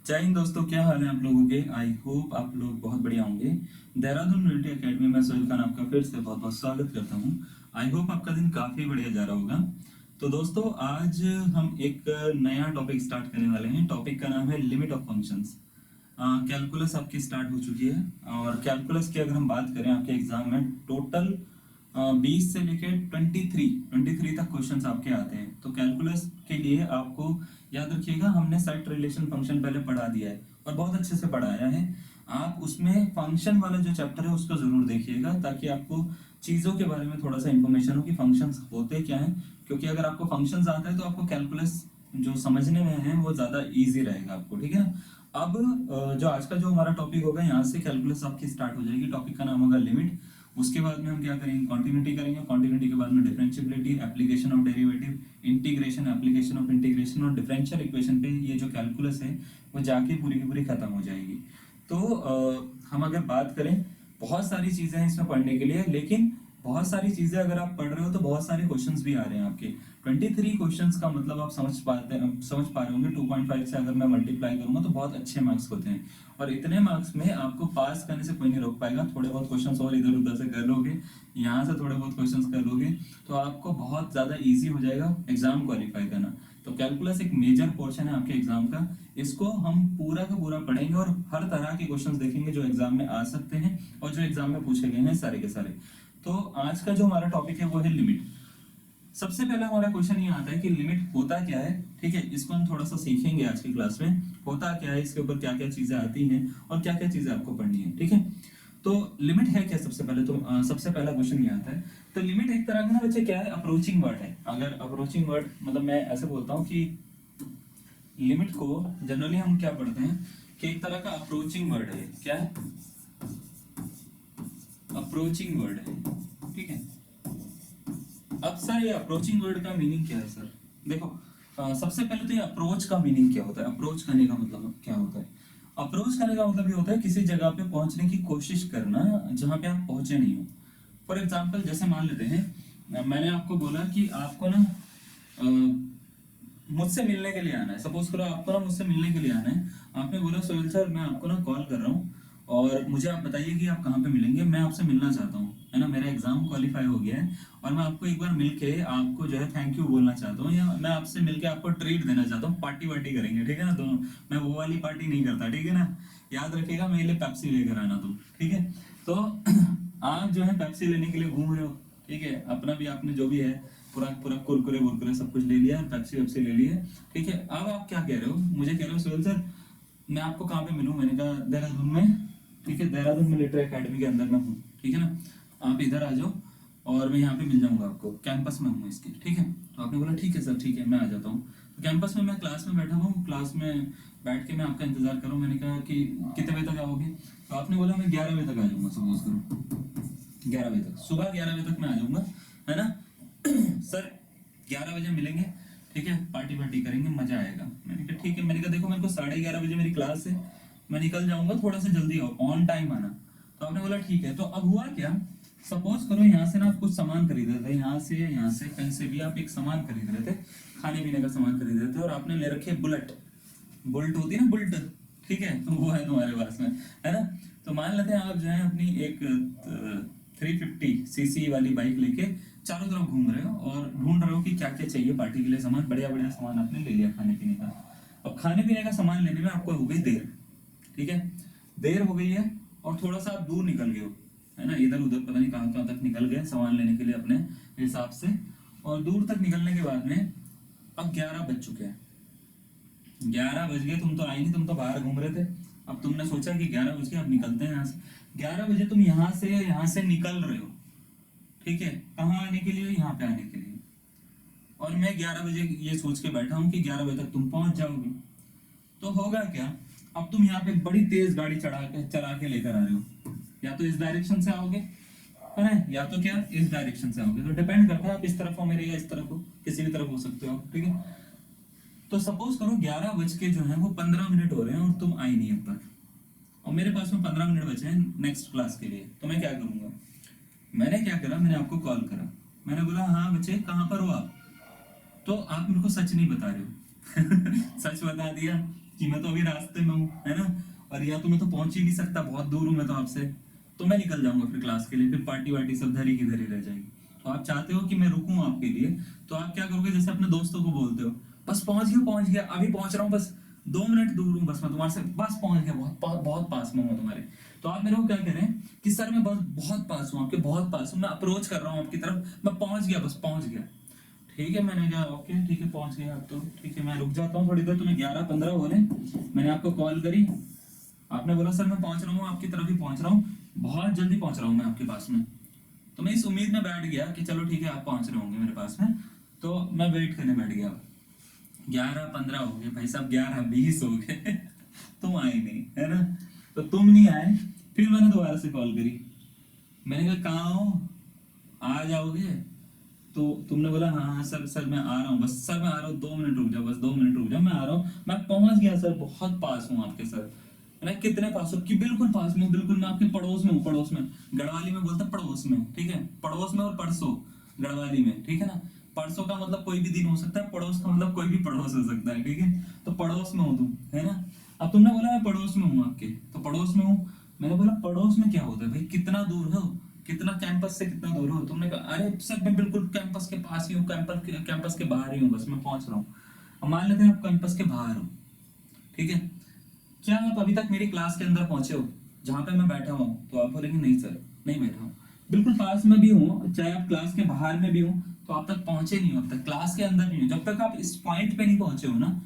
जय हिंद दोस्तों, क्या हाल है आप लोगों के। आई होप आप लोग बहुत बढ़िया होंगे। देहरादून मिलिट्री एकेडमी में सोहेल खान आपका फिर से बहुत बहुत स्वागत करता हूं। आई होप आपका दिन काफी बढ़िया जा रहा होगा। तो दोस्तों, आज हम एक नया टॉपिक स्टार्ट करने वाले हैं। टॉपिक का नाम है लिमिट ऑफ फंक्शंस। कैलकुलस आपकी स्टार्ट हो चुकी है और कैलकुलस की अगर हम बात करें आपके एग्जाम में टोटल 20 से लेके 23 तक क्वेश्चंस आपके आते हैं। तो कैलकुलस के लिए आपको याद रखिएगा, हमने सेट रिलेशन फंक्शन पहले पढ़ा दिया है और बहुत अच्छे से पढ़ाया है। आप उसमें फंक्शन वाला जो चैप्टर है उसको जरूर देखिएगा, ताकि आपको चीजों के बारे में थोड़ा सा इंफॉर्मेशन हो कि फंक्शंस होते क्या हैं। क्योंकि अगर आपको फंक्शंस आता है तो आपको कैलकुलस जो समझने में है वो ज्यादा इजी रहेगा आपको, ठीक है ना। अब जो आज का जो हमारा टॉपिक होगा, यहाँ से कैलकुलस आपकी स्टार्ट हो जाएगी। टॉपिक का नाम होगा लिमिट। उसके बाद में हम क्या करेंगे, कॉन्टिन्यूटी करेंगे। कॉन्टिन्यूटी के बाद में differentiability, application of derivative, integration, application of integration और डिफरेंशियल इक्वेशन पे ये जो कैलकुलस है वो जाके पूरी की पूरी खत्म हो जाएगी। तो हम अगर बात करें, बहुत सारी चीजें हैं इसमें पढ़ने के लिए, लेकिन बहुत सारी चीजें अगर आप पढ़ रहे हो तो बहुत सारे क्वेश्चंस भी आ रहे हैं आपके। 23 क्वेश्चंस का मतलब आप समझ पा रहे होंगे। 2.5 से अगर मैं मल्टीप्लाई करूंगा तो बहुत अच्छे मार्क्स होते हैं। और इतने मार्क्स में आपको पास करने से कोई नहीं रोक पाएगा। थोड़े बहुत क्वेश्चंस और इधर उधर से कर लोगे, यहाँ से थोड़े बहुत क्वेश्चंस कर लोगे तो आपको बहुत ज्यादा इजी हो जाएगा एग्जाम क्वालिफाई करना। तो कैलकुलस एक मेजर पोर्शन है आपके एग्जाम का। इसको हम पूरा का पूरा पढ़ेंगे और हर तरह के क्वेश्चंस देखेंगे जो एग्जाम में आ सकते हैं और जो एग्जाम में पूछे गए हैं सारे के सारे। तो आज का जो हमारा टॉपिक है वो है लिमिट। सबसे पहला हमारा क्वेश्चन ये आता है कि लिमिट होता क्या है। ठीक है, इसको हम थोड़ा सा सीखेंगे आज की क्लास में। होता क्या है, इसके ऊपर क्या क्या चीजें आती हैं और क्या क्या चीजें आपको पढ़नी है। ठीक है, तो लिमिट है क्या। सबसे पहले तो सबसे पहला क्वेश्चन ये आता है। तो लिमिट एक तरह का ना बच्चे क्या है, अप्रोचिंग वर्ड है। अगर अप्रोचिंग वर्ड मतलब मैं ऐसे बोलता हूँ कि लिमिट को जनरली हम क्या पढ़ते हैं कि एक तरह का अप्रोचिंग वर्ड है। क्या है, अप्रोचिंग वर्ड है। ठीक है, अब सर ये अप्रोचिंग वर्ड का मीनिंग क्या है सर। देखो, सबसे पहले तो ये अप्रोच का मीनिंग क्या होता है। अप्रोच करने का मतलब क्या होता है। अप्रोच करने का मतलब ये होता है किसी जगह पे पहुंचने की कोशिश करना जहां पे आप पहुंचे नहीं हो। फॉर एग्जाम्पल जैसे मान लेते हैं, मैंने आपको बोला कि आपको ना मुझसे मिलने के लिए आना है। सपोज करो आपको ना मुझसे मिलने के लिए आना है। आपने बोला सोहेल सर मैं आपको ना कॉल कर रहा हूँ और मुझे आप बताइए कि आप कहाँ पे मिलेंगे, मैं आपसे मिलना चाहता हूँ, है ना। मेरा एग्जाम क्वालिफाई हो गया है और मैं आपको एक बार मिलके आपको जो है थैंक यू बोलना चाहता हूँ, या मैं आपसे मिलके आपको ट्रीट देना चाहता हूँ। पार्टी वार्टी करेंगे, ठीक है ना। दोनों, मैं वो वाली पार्टी नहीं करता, ठीक है ना। याद रखिएगा, मेरे लिए पेप्सी लेकर आना तुम, ठीक है। तो आप जो है पेप्सी लेने के लिए घूम रहे हो, ठीक है। अपना भी आपने जो भी है पूरा पूरा कुरकुरे वुरकुरे सब कुछ ले लिया, पेप्सी वेप्सी ले ली है, ठीक है। अब आप क्या कह रहे हो, मुझे कह रहे हो सोहेल सर मैं आपको कहाँ पे मिलूं। मैंने कहा देहरादून में, ठीक है। देहरादून मिलिट्री एकेडमी के अंदर में हूँ, ठीक है ना। आप इधर आ जाओ और मैं यहाँ पे मिल जाऊंगा आपको, कैंपस में हूँ इसके, ठीक है। तो आपने बोला ठीक है सर, ठीक है मैं आ जाता हूँ। तो कैंपस में मैं क्लास में बैठा हूँ, क्लास में बैठ के मैं आपका इंतजार कर रहा हूँ। मैंने कहा कि कितने बजे तक आओगे। तो आपने बोला मैं 11 बजे तक आ जाऊंगा। सपोज करो 11 बजे तक, सुबह 11 बजे तक मैं आ जाऊंगा, है ना। सर 11 बजे मिलेंगे, ठीक है, पार्टी वार्टी करेंगे, मजा आएगा। मैंने कहा ठीक है। मैंने कहा देखो मेरे को 11:30 बजे मेरी क्लास है, मैं निकल जाऊंगा, थोड़ा सा जल्दी आओ, ऑन टाइम आना। तो आपने बोला ठीक है। तो अब हुआ क्या, सपोज करो यहाँ से ना आप कुछ सामान खरीद रहे थे, यहाँ से कहीं से भी आप एक सामान खरीद रहे थे, खाने पीने का सामान खरीद रहे थे, और आपने ले रखे बुलेट। बुलेट होती है ना, बुलेट, ठीक है। तो वो है तुम्हारे पास में, है ना। तो मान लेते हैं आप जो है अपनी एक 350 सीसी वाली बाइक लेके चारों तरफ घूम रहे हो और ढूंढ रहे हो कि क्या क्या चाहिए पार्टी के लिए सामान। बढ़िया बढ़िया सामान आपने ले लिया खाने पीने का। अब खाने पीने का सामान लेने में आपको हो गई देर, ठीक है। देर हो गई है और थोड़ा सा आप दूर निकल गए हो, है ना। इधर उधर पता नहीं कहाँ कहाँ तक निकल गए सामान लेने के लिए अपने हिसाब से। और दूर तक निकलने के बाद में अब 11 बज चुके हैं। 11 बज गए, तुम तो आए नहीं, तुम तो बाहर घूम रहे थे। अब तुमने सोचा कि 11 बज गए, अब निकलते हैं यहाँ से। 11 बजे तुम यहाँ से निकल रहे हो, ठीक है। कहाँ आने के लिए, यहाँ पे आने के लिए। और मैं 11 बजे ये सोच के बैठा हूँ कि 11 बजे तक तुम पहुंच जाओगे। तो होगा क्या, अब तुम यहाँ पे बड़ी तेज गाड़ी चला के लेकर आ रहे हो। या तो इस डायरेक्शन से आओगे, है ना, या तो क्या इस डायरेक्शन से आओगे। तो डिपेंड करता है आप इस तरफ हो मेरे या इस तरफ हो, किसी भी तरफ हो सकते हो, ठीक है। तो सपोज करो 11 बज के जो है वो 15 मिनट हो रहे हैं और तुम आई नहीं अब तक, और मेरे पास में 15 मिनट बचे हैं नेक्स्ट क्लास के लिए। तो मैं क्या करूंगा, मैंने क्या करा, मैंने आपको कॉल करा। मैंने बोला हाँ बच्चे कहाँ पर हो आप। तो आप मेरे को सच नहीं बता रहे हो। सच बता दिया, कि मैं तो अभी रास्ते में हूँ, है ना, और या तो मैं तो पहुंच ही नहीं सकता, बहुत दूर हूँ मैं तो आपसे, तो मैं निकल जाऊंगा फिर क्लास के लिए, फिर पार्टी वार्टी सब धरी की धरी रह जाएगी। तो आप चाहते हो कि मैं रुकूं आपके लिए, तो आप क्या करोगे, जैसे अपने दोस्तों को बोलते हो, बस पहुंच गया, अभी पहुंच रहा हूँ, बस 2 मिनट दूर हूँ, बस मैं तुम्हारे से बस पहुंच गया, बहुत पास में हूँ तुम्हारे। तो आप मेरे को क्या कह रहे हैं कि सर मैं बस बहुत पास हूँ, आपके बहुत पास हूँ, मैं अप्रोच कर रहा हूँ आपकी तरफ, मैं पहुंच गया, बस पहुंच गया। ठीक है, मैंने कहा ओके ठीक है, पहुंच गए आप तो, ठीक है मैं रुक जाता हूँ थोड़ी देर, तुम्हें 11:15 बोले, मैंने आपको कॉल करी, आपने बोला सर मैं पहुंच रहा हूँ, आपकी तरफ ही पहुंच रहा हूँ, बहुत जल्दी पहुंच रहा हूँ मैं आपके पास में। तो मैं इस उम्मीद में बैठ गया कि चलो ठीक है आप पहुंच रहे होंगे मेरे पास में, तो मैं वेट करने बैठ गया। 11:15 हो गए भाई साहब, 11:20 हो गए तुम आए नहीं, है ना, तो तुम नहीं आए, फिर मैंने दोबारा से कॉल करी, मैंने कहा कहाँ हो, आ जाओगे, तो तुमने बोला हाँ हाँ सर सर मैं आ रहा हूँ, बस सर मैं आ रहा हूँ, 2 मिनट रुक जाओ, बस 2 मिनट रुक जाओ, मैं आ रहा हूँ, मैं पहुंच गया सर, बहुत पास हूँ आपके सर। मैंने कितने पास हो, कि बिल्कुल पास में हूँ, बिल्कुल मैं आपके पड़ोस में हूँ, पड़ोस में, गढ़वाली में बोलते हैं पड़ोस में, ठीक है, पड़ोस में और परसों गढ़वाली में, ठीक है ना, परसों का मतलब कोई भी दिन हो सकता है, पड़ोस का मतलब कोई भी पड़ोस हो सकता है, ठीक है, तो पड़ोस में हूँ तुम, है ना। अब तुमने बोला मैं पड़ोस में हूँ आपके, तो पड़ोस में हूँ, मैंने बोला पड़ोस में क्या होता है भाई, कितना दूर हो, कितना कैंपस से कितना दूर हो, तुमने कहा अरे सर मैं बिल्कुल कैंपस के पास ही हूँ, कैंपस के बाहर ही हूँ, बस मैं पहुंच रहा हूँ। अब मान लेते हैं आप कैंपस के बाहर हो, ठीक है, क्या आप अभी तक मेरी क्लास के अंदर पहुंचे हो, जहां पे मैं बैठा हुआ हूँ, तो आप बोलेंगे नहीं सर नहीं बैठा हूँ, बिल्कुल पास में भी हूँ, चाहे आप क्लास के बाहर में भी हूँ, तो आप तक पहुंचे नहीं हो, अब तक क्लास के अंदर नहीं हो, जब तक आप इस पॉइंट पे नहीं पहुंचे हो ना,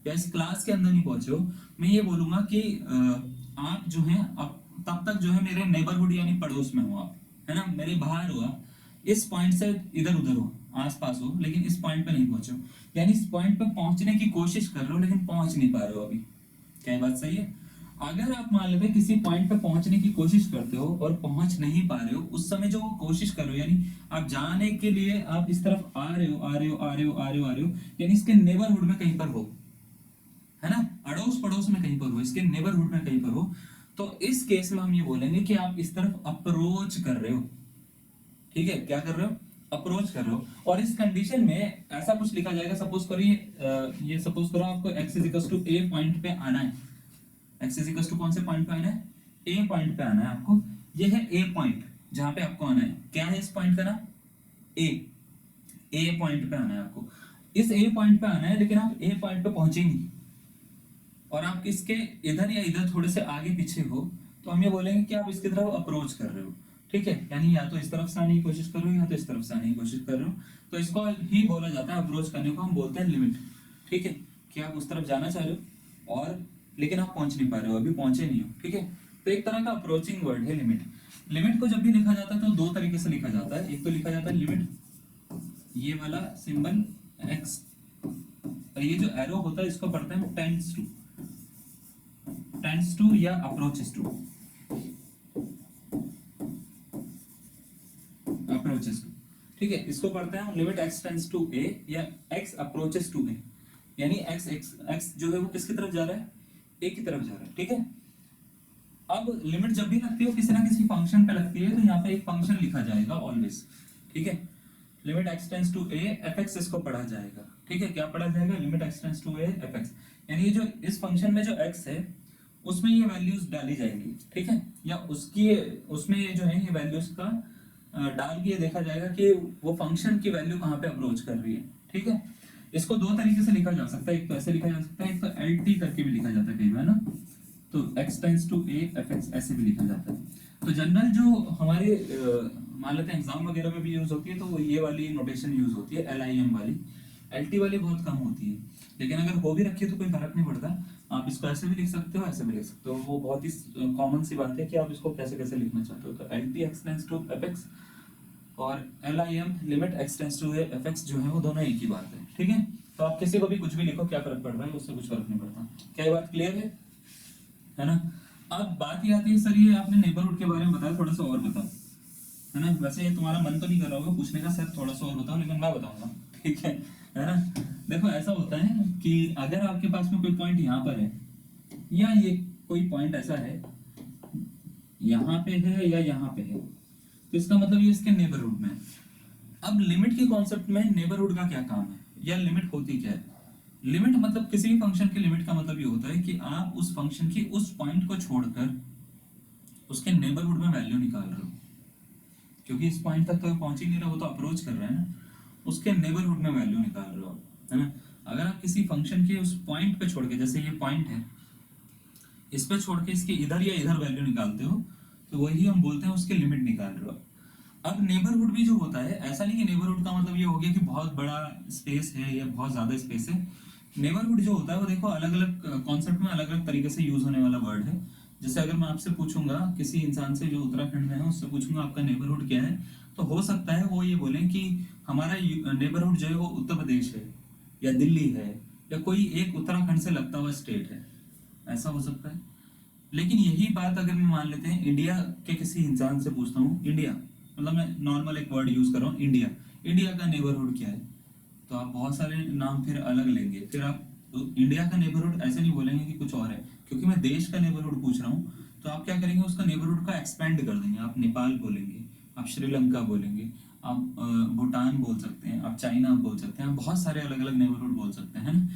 या इस क्लास के अंदर नहीं पहुंचे हो, मैं ये बोलूंगा कि आप जो है अब तब तक जो है मेरे नेबरहुड यानी पड़ोस में हो आप, है ना, मेरे बाहर हो आप, इस पॉइंट से इधर उधर हो, आस पास हो, लेकिन इस पॉइंट पे नहीं पहुंचे हो, यानी इस पॉइंट पे पहुंचने की कोशिश कर रहे हो लेकिन पहुंच नहीं पा रहे हो अभी। क्या ये बात सही है? अगर आप मान लेते किसी पॉइंट पे पहुंचने की कोशिश करते हो और पहुंच नहीं पा रहे हो, उस समय जो वो कोशिश कर रहे हो, यानी आप जाने के लिए आप इस तरफ आ रहे हो, यानी इसके नेबरहुड में कहीं पर हो, है ना, अड़ोस पड़ोस में कहीं पर हो, इसके नेबरहुड में कहीं पर हो, तो इस केस में हम ये बोलेंगे कि आप इस तरफ अप्रोच कर रहे हो। ठीक है, क्या कर रहे हो, अप्रोच कर रहे हो, और इस कंडीशन में ऐसा कुछ लिखा जाएगा, सपोज करिए ये सपोज करो आपको x is to a point पे आना है, x इज टू कौन से पॉइंट पे आना है, ए पॉइंट पे आना है आपको, ये है ए पॉइंट जहां पे आपको आना है, क्या है इस पॉइंट का नाम, ए पॉइंट पे आना है आपको, इस ए पॉइंट पे आना है, लेकिन आप ए पॉइंट पे पहुंचे नहीं, और आप इसके इधर या इधर थोड़े से आगे पीछे हो, तो हम ये बोलेंगे कि आप इसकी तरफ अप्रोच कर रहे हो। ठीक है, यानी या तो इस तरफ से आने की कोशिश कर रहे हो या तो इस तरफ से आने की कोशिश कर रहे हो, तो इसको ही बोला जाता है, अप्रोच करने को हम बोलते हैं लिमिट। ठीक है, कि आप उस तरफ जाना चाह रहे हो और लेकिन आप पहुंच नहीं पा रहे हो, अभी पहुंचे नहीं हो। ठीक है, तो एक तरह का अप्रोचिंग वर्ड है लिमिट। लिमिट को जब भी लिखा जाता है तो 2 तरीके से लिखा जाता है, एक तो लिखा जाता है लिमिट, ये वाला सिंबल एक्स, और ये जो एरो होता है इसको पढ़ते हैं टेंड्स टू या अप्रोचेस टू, ठीक है, इसको पढ़ते हैं limit x tends to a या x अप्रोचेस टू a, यानी x जो है वो किसकी तरफ जा रहा है, a की तरफ जा रहा है। ठीक है, अब लिमिट जब भी लगती है किसी ना किसी फंक्शन पे लगती है, तो यहाँ पे एक फंक्शन लिखा जाएगा ऑलवेज। ठीक है, limit x tends to a fx इसको पढ़ा जाएगा। ठीक है, क्या पढ़ा जाएगा, limit x tends to a fx, यानी ये जो इस फंक्शन में जो x है उसमें ये वैल्यूज डाली जाएंगी। ठीक है, या उसकी उसमें ये जो है ये वैल्यूज का डाल के देखा जाएगा कि वो फंक्शन की वैल्यू कहाँ पे अप्रोच कर रही है। ठीक है, इसको 2 तरीके से लिखा जा सकता है, एक तो ऐसे लिखा जा सकता है, एक तो LT करके भी लिखा जाता है कई बार ना, तो x tends to a fx ऐसे भी लिखा जाता है। तो जनरल जो हमारे मान लेते हैं एग्जाम वगैरह में भी यूज होती है, तो ये वाली नोटेशन यूज होती है, LIM वाली, LT वाली बहुत कम होती है, लेकिन अगर हो भी रखी है तो कोई फर्क नहीं पड़ता, आप इसको ऐसे भी लिख सकते हो, ऐसे भी लिख सकते हो, वो बहुत ही कॉमन सी बात है कि आप इसको कैसे कैसे लिखना चाहते हो। तो LT x tends to fx और LIM limit x tends to fx जो है वो दोनों एक ही बात है। ठीक है, तो आप किसी को भी कुछ भी लिखो, क्या फर्क पड़ रहा है, उससे कुछ फर्क नहीं पड़ता। क्या ये बात क्लियर है ना। अब बात ये आती है, सर ये आपने नेबरहुड के बारे में बताया, थोड़ा सा और बताओ, है ना, वैसे ये तुम्हारा मन तो नहीं कर रहा होगा पूछने का सर थोड़ा सा और बताओ, लेकिन मैं बताऊंगा। ठीक है ना, देखो ऐसा होता है कि अगर आपके पास में कोई पॉइंट यहाँ पर है, या ये कोई पॉइंट ऐसा है यहाँ पे है या यहाँ पे है, तो इसका मतलब ये इसके नेबरहुड में है। अब लिमिट के कॉन्सेप्ट में नेबरहुड का क्या काम है, या लिमिट होती क्या है, लिमिट मतलब किसी भी फंक्शन की लिमिट का मतलब ये होता है कि आप उस फंक्शन की उस पॉइंट को छोड़कर उसके नेबरहुड में वैल्यू निकाल रहे हो, क्योंकि इस पॉइंट तक तो पहुंच ही नहीं रहा, वो तो अप्रोच कर रहे हैं ना, उसके नेबरहुड में वैल्यू निकाल रहे हो, है ना। अगर आप किसी फंक्शन के उस पॉइंट पे छोड़ के, जैसे ये पॉइंट है, इस पे छोड़ के इसके इधर या इधर वैल्यू निकालते हो, तो वही हम बोलते हैं उसकी लिमिट निकाल रहे हो। अब नेबरहुड भी जो होता है, ऐसा नहीं कि नेबरहुड का मतलब ये हो गया कि बहुत बड़ा स्पेस है या बहुत ज्यादा स्पेस है। नेबरहुड जो होता है वो देखो अलग अलग कॉन्सेप्ट में अलग अलग तरीके से यूज होने वाला वर्ड है। जैसे अगर मैं आपसे पूछूंगा, किसी इंसान से जो उत्तराखंड में है उससे पूछूंगा आपका नेबरहुड क्या है, तो हो सकता है वो ये बोले कि हमारा नेबरहुड जो है वो उत्तर प्रदेश है या दिल्ली है या कोई एक उत्तराखंड से लगता हुआ स्टेट है, ऐसा हो सकता है। लेकिन यही बात अगर मैं मान लेते हैं इंडिया के किसी इंसान से पूछता हूँ, इंडिया मतलब मैं नॉर्मल एक वर्ड यूज कर रहा हूँ, इंडिया, इंडिया का नेबरहुड क्या है, तो आप बहुत सारे नाम फिर अलग लेंगे। फिर आप तो इंडिया का नेबरहुड ऐसे नहीं बोलेंगे कि कुछ और है, क्योंकि मैं देश का नेबरहुड पूछ रहा हूँ, तो आप क्या करेंगे, उसका नेबरहुड का एक्सपेंड कर देंगे। आप नेपाल बोलेंगे, आप श्रीलंका बोलेंगे, आप भूटान बोल सकते हैं, आप चाइना बोल सकते हैं, आप बहुत सारे अलग अलग नेबरहुड बोल सकते हैं।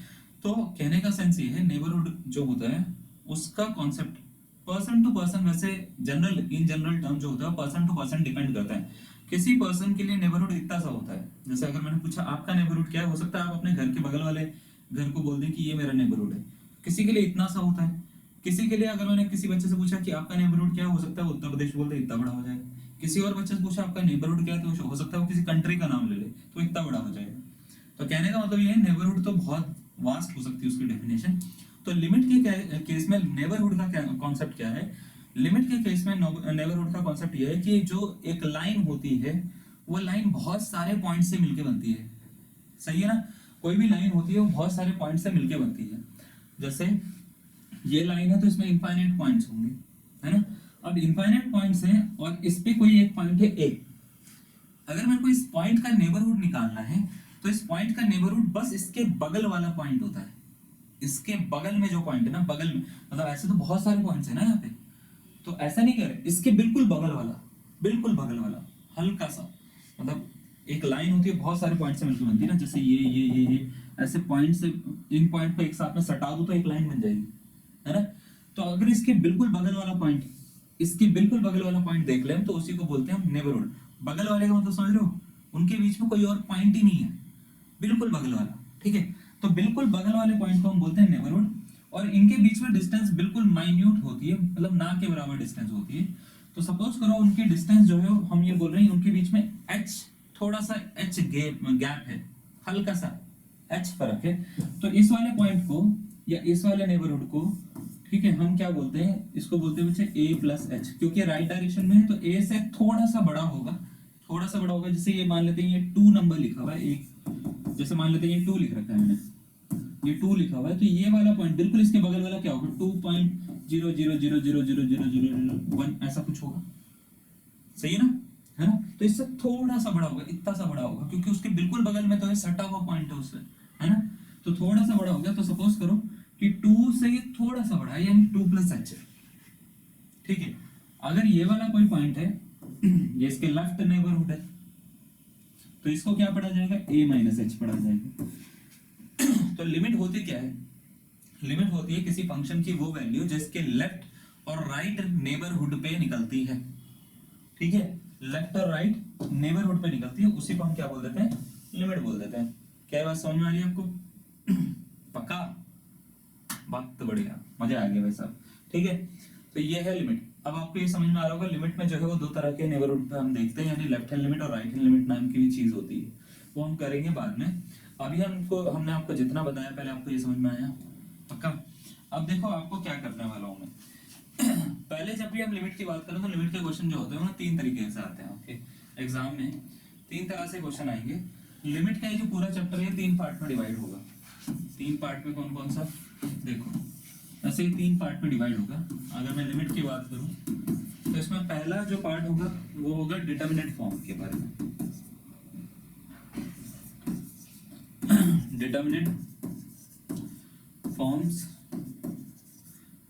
तो कहने का सेंस ये है, नेबरहुड जो होता है उसका कॉन्सेप्ट पर्सन टू पर्सन, वैसे जनरल इन जनरल टर्म जो होता है पर्सन टू पर्सन डिपेंड करता है। किसी पर्सन के लिए नेबरहुड इतना सा होता है, जैसे अगर मैंने पूछा आपका नेबरहुड क्या है, हो सकता है आप अपने घर के बगल वाले घर को बोल दें कि ये मेरा नेबरहुड है, किसी के लिए इतना सा होता है। किसी के लिए अगर मैंने किसी बच्चे से पूछा कि आपका नेबरहुड क्या है, हो सकता है वो उत्तर प्रदेश बोल दे, इतना बड़ा हो जाएगा। किसी और बच्चे से पूछा आपका नेबरहुड क्या है, तो हो सकता है वो किसी कंट्री का नाम ले ले, तो इतना बड़ा हो जाएगा। तो कहने का मतलब ये है, नेबरहुड तो बहुत वास्ट हो सकती है उसकी डेफिनेशन। तो लिमिट के केस में नेबरहुड का क्या कॉन्सेप्ट क्या है, लिमिट के केस में नेबरहुड का कॉन्सेप्ट ये है कि जो एक लाइन होती है वो लाइन बहुत सारे पॉइंट से मिलके बनती है, सही है ना। कोई भी लाइन होती है वो बहुत सारे पॉइंट से मिलके बनती है। जैसे ये लाइन है तो इसमें इनफाइनाइट पॉइंट्स होंगे, है ना। अब इनफाइनाइट पॉइंट्स हैं और इस पे कोई एक पॉइंट है ए, अगर मेरे को इस पॉइंट का नेबरहुड निकालना है तो इस पॉइंट का नेबरहुड बस इसके बगल वाला पॉइंट होता है। इसके बगल में जो पॉइंट है ना, बगल में मतलब ऐसे तो बहुत सारे पॉइंट्स है ना यहाँ पे, तो ऐसा नहीं करे, इसके बिल्कुल बगल वाला, बिल्कुल बगल वाला हल्का सा, मतलब एक लाइन होती है बहुत सारे पॉइंट से मिलकर बनती है ना, जैसे ये ऐसे पॉइंट से इन पॉइंट को एक साथ में सटा दो तो एक लाइन बन जाएगी, है ना। तो अगर इसके बिल्कुल बगल वाला पॉइंट, इसके बिल्कुल बगल वाला पॉइंट देख लें तो उसी को बोलते हैं हम नेबरहुड। बगल वाले का मतलब समझ रहे हो, उनके बीच में कोई और पॉइंट ही नहीं है, बिल्कुल बगल वाला, ठीक है। तो बिल्कुल बगल वाले पॉइंट को हम बोलते हैं नेबरहुड, और इनके बीच में डिस्टेंस बिल्कुल माइन्यूट होती है, मतलब ना के बराबर डिस्टेंस होती है। तो सपोज करो उनकी डिस्टेंस जो है हम ये बोल रहे हैं उनके बीच में h, थोड़ा सा h गैप है, हल्का सा h फर्क है। तो इस वाले पॉइंट को या इस वाले नेबरहुड को, ठीक है, हम क्या बोलते हैं, इसको बोलते हैं बच्चे a प्लस एच, क्योंकि राइट डायरेक्शन में है तो a से थोड़ा सा बड़ा होगा, थोड़ा सा बड़ा होगा। जैसे ये मान लेते हैं ये 2 नंबर लिखा हुआ है, एक जैसे मान लेते हैं ये 2 लिख रखा है मैंने, ये 2 लिखा हुआ है, तो ये वाला पॉइंट बिल्कुल इसके बगल वाला क्या होगा, 2.000000001 ऐसा कुछ होगा, सही है ना, है ना। तो इससे थोड़ा सा बड़ा होगा, इतना सा बड़ा होगा, क्योंकि उसके बिल्कुल बगल में तो है, सटा हुआ पॉइंट है उससे, है ना। तो थोड़ा सा बड़ा हो गया, तो सपोज करो कि 2 से ये थोड़ा सा बड़ा है, यानी 2 प्लस एच है, ठीक है। अगर ये वाला कोई पॉइंट है, ये इसके लेफ्ट नेबरहुड है, तो इसको क्या पढ़ा जाएगा, a माइनस एच पढ़ा जाएगा। तो लिमिट होती क्या है, लिमिट होती है किसी फंक्शन की वो वैल्यू जिसके लेफ्ट और राइट नेबरहुड पे निकलती है, ठीक है, लेफ्ट और राइट नेबरहुड पे निकलती है, उसी को हम क्या बोल देते हैं, लिमिट बोल देते हैं। क्या बात समझ में आ रही है आपको? पक्का, बात तो बढ़िया, मजा आ गया भाई साहब, ठीक है। तो ये है लिमिट। अब आपको ये समझ में आ रहा होगा, लिमिट में जो है वो 2 तरह के नेबरहुड पे हम देखते हैं, यानी लेफ्ट हैंड लिमिट और राइट हैंड लिमिट नाम की भी चीज होती है, वो हम करेंगे बाद में। अभी हमने आपको जितना बताया पहले आपको ये समझ में आया, पक्का। अब देखो आपको क्या करने वाला हूँ मैं। पहले जब भी हम लिमिट की बात करें तो लिमिट के क्वेश्चन जो होते हैं वो 3 तरीके से आते हैं आपके एग्जाम में, 3 तरह से क्वेश्चन आएंगे। लिमिट का ये जो पूरा चैप्टर है 3 पार्ट में डिवाइड होगा। 3 पार्ट में कौन कौन सा, देखो ऐसे ही 3 पार्ट में डिवाइड होगा। अगर मैं लिमिट की बात करूं तो इसमें पहला जो पार्ट होगा वो होगा डिटरमिनेंट फॉर्म के बारे में। Determinant forms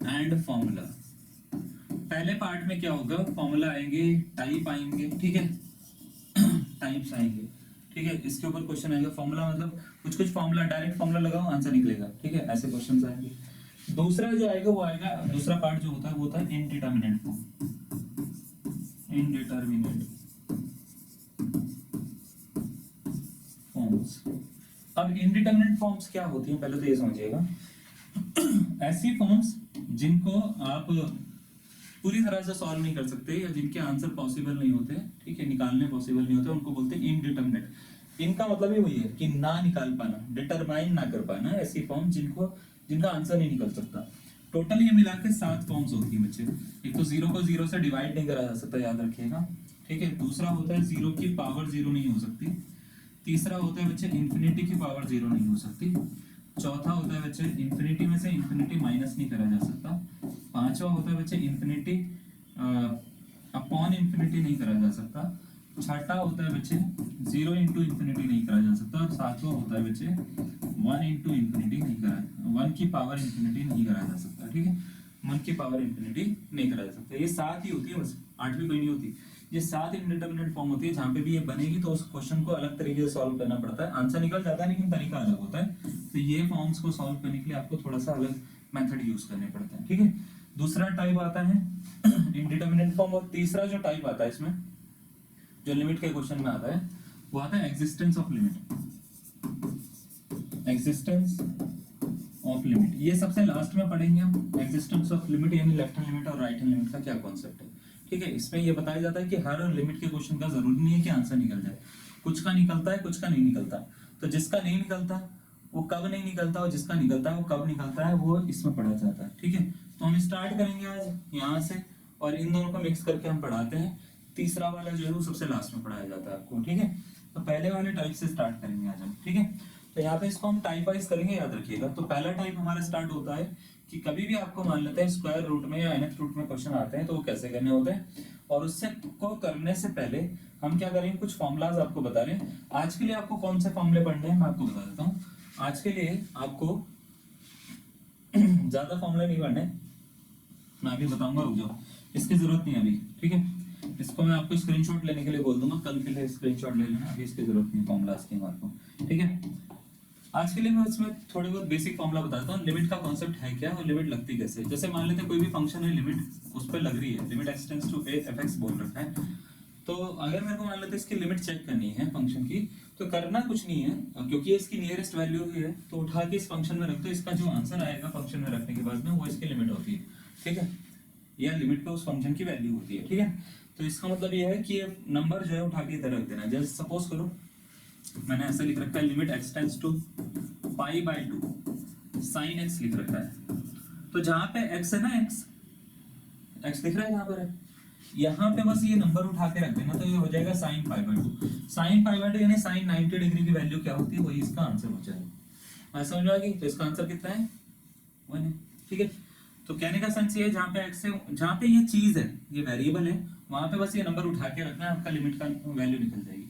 and formula. पहले पार्ट में क्या होगा, फॉर्मूला आएंगे, टाइप आएंगे, ठीक है, टाइप्स आएंगे, ठीक है, इसके ऊपर क्वेश्चन आएगा। फॉर्मूला मतलब कुछ कुछ फॉर्मूला, डायरेक्ट फॉर्मूला लगाओ आंसर निकलेगा, ठीक है, ऐसे क्वेश्चन आएंगे। दूसरा जो आएगा वो आएगा, दूसरा पार्ट जो होता है वो होता है इनडिटरमिनेट फॉर्म। Indeterminate forms. अब इनडिटरमिनेट फॉर्म्स क्या होती हैं पहले तो ये समझिएगा। ऐसी फॉर्म्स जिनको आप पूरी तरह से सॉल्व नहीं कर सकते या जिनके आंसर पॉसिबल नहीं होते, ठीक है, निकालने पॉसिबल नहीं होते, उनको बोलते हैं इनडिटरमिनेट। इनका मतलब ही वही है कि ना निकाल पाना, डिटरमाइन ना कर पाना। ऐसी फॉर्म जिनका आंसर नहीं निकल सकता। टोटल ये मिला के 7 फॉर्म्स होती है बच्चे। एक तो 0 को 0 से डिवाइड नहीं करा जा सकता, याद रखिएगा, ठीक है। दूसरा होता है 0 की पावर 0 नहीं हो सकती। तीसरा होता है बच्चे इन्फिनिटी की पावर 0 नहीं हो सकती। चौथा होता है बच्चे इन्फिनिटी में से इन्फिनिटी माइनस नहीं करा जा सकता। पांचवा होता है बच्चे इन्फिनिटी अपॉन इन्फिनिटी नहीं करा जा सकता। छठा होता है बच्चे 0 इंटू इन्फिनिटी नहीं करा जा सकता। और सातवां होता है बच्चे 1 इंटू इन्फिनिटी नहीं करा, 1 की पावर इन्फिनिटी नहीं करा जा सकता, ठीक है, 1 की पावर इन्फिनिटी नहीं करा जा सकता। ये 7 ही होती है बस, 8वीं कोई नहीं होती। ये 7 इनडिटरमिनेट फॉर्म होती है। जहां पे भी ये बनेगी तो उस क्वेश्चन को अलग तरीके से सॉल्व करना पड़ता है। आंसर निकल जाता है लेकिन तरीका अलग होता है। तो ये फॉर्म्स को सॉल्व करने के लिए आपको थोड़ा सा अलग मेथड यूज करने पड़ते हैं, ठीक है। दूसरा टाइप आता है इनडिटरमिनेट फॉर्म। और तीसरा जो टाइप आता है इसमें, जो लिमिट के क्वेश्चन में आता है, वो आता है existence of limit. Existence of limit ये सबसे लास्ट में पढ़ेंगे हम। एग्जिस्टेंस ऑफ लिमिट यानी लेफ्ट हैंड लिमिट और राइट हैंड लिमिट का क्या कॉन्सेप्ट है, ठीक है। इसमें ये बताया जाता है कि हर लिमिट के क्वेश्चन का जरूरी नहीं है कि आंसर निकल जाए। कुछ का निकलता है, कुछ का नहीं निकलता। तो जिसका नहीं निकलता वो कब नहीं निकलता, और जिसका निकलता है वो कब निकलता है, वो इसमें पढ़ा जाता है, ठीक है। तो हम स्टार्ट करेंगे आज यहाँ से, और इन दोनों को मिक्स करके हम पढ़ाते हैं। तीसरा वाला जो है वो सबसे लास्ट में पढ़ाया जाता है आपको, ठीक है। तो पहले वाले टाइप से स्टार्ट करेंगे आज हम, ठीक है। तो यहाँ पे इसको हम टाइप वाइज करेंगे, याद रखिएगा। तो पहला टाइप हमारा स्टार्ट होता है कि कभी भी आपको मान लेते हैं स्क्वायर रूट में या nth रूट में क्वेश्चन आते हैं तो वो कैसे करने होते हैं, और उससे को करने से पहले हम क्या करेंगे, कुछ फॉर्मुलाज आपको बता रहे हैं। आज के लिए आपको कौन से फॉर्मूले पढ़ने हैं मैं आपको बता देता हूँ। आज के लिए आपको ज्यादा फॉर्मूले नहीं पढ़ने, मैं अभी बताऊंगा, रुक जाओ, इसकी जरूरत नहीं है अभी, ठीक है। इसको मैं आपको स्क्रीनशॉट लेने के लिए बोल दूंगा, कल के लिए स्क्रीनशॉट ले लेना, अभी इसकी जरूरत नहीं फॉर्मूलाज की हमारे को, ठीक है। आज के लिए मैं इसमें थोड़े बहुत बेसिक फॉर्मूला बताता हूँ। लिमिट का कॉन्सेप्ट है क्या और लिमिट लगती कैसे है। जैसे मान लेते हैं कोई भी फंक्शन है, लिमिट उस पर लग रही है, limit x tends to a fx बोल रखा है। तो अगर मेरे को मान लेते हैं इसकी लिमिट चेक करनी है फंक्शन की, तो करना कुछ नहीं है, क्योंकि ये इसकी नियरेस्ट वैल्यू ही है, तो उठा के इस फंक्शन में रख दो। इसका जो आंसर आएगा फंक्शन में रखने के बाद में वो इसकी लिमिट होती है, ठीक है, या लिमिट पे उस फंक्शन की वैल्यू होती है, ठीक है। तो इसका मतलब ये है कि ये नंबर जो है उठा के इधर रख देना। जैसे सपोज करो मैंने ऐसा लिख रखा है, limit x tends to pi by 2 sine x लिख रखा है। तो जहां पे x है ना, x दिख रहा है यहाँ पर है, यहाँ पे बस ये नंबर उठा के रख देना, तो ये हो जाएगा sine pi by 2। Sine pi by 2 यानी साइन 90 डिग्री की वैल्यू क्या होती है, वही इसका आंसर हो जाएगा। मैं समझ में आ गई। तो इसका आंसर कितना है, 1 है, ठीक है। तो कहने का सेंस ये है, जहाँ पे x है, जहाँ पे ये चीज है, ये वेरिएबल है, वहां पे बस ये नंबर उठा के रखना है, आपका लिमिट का वैल्यू निकल जाएगी।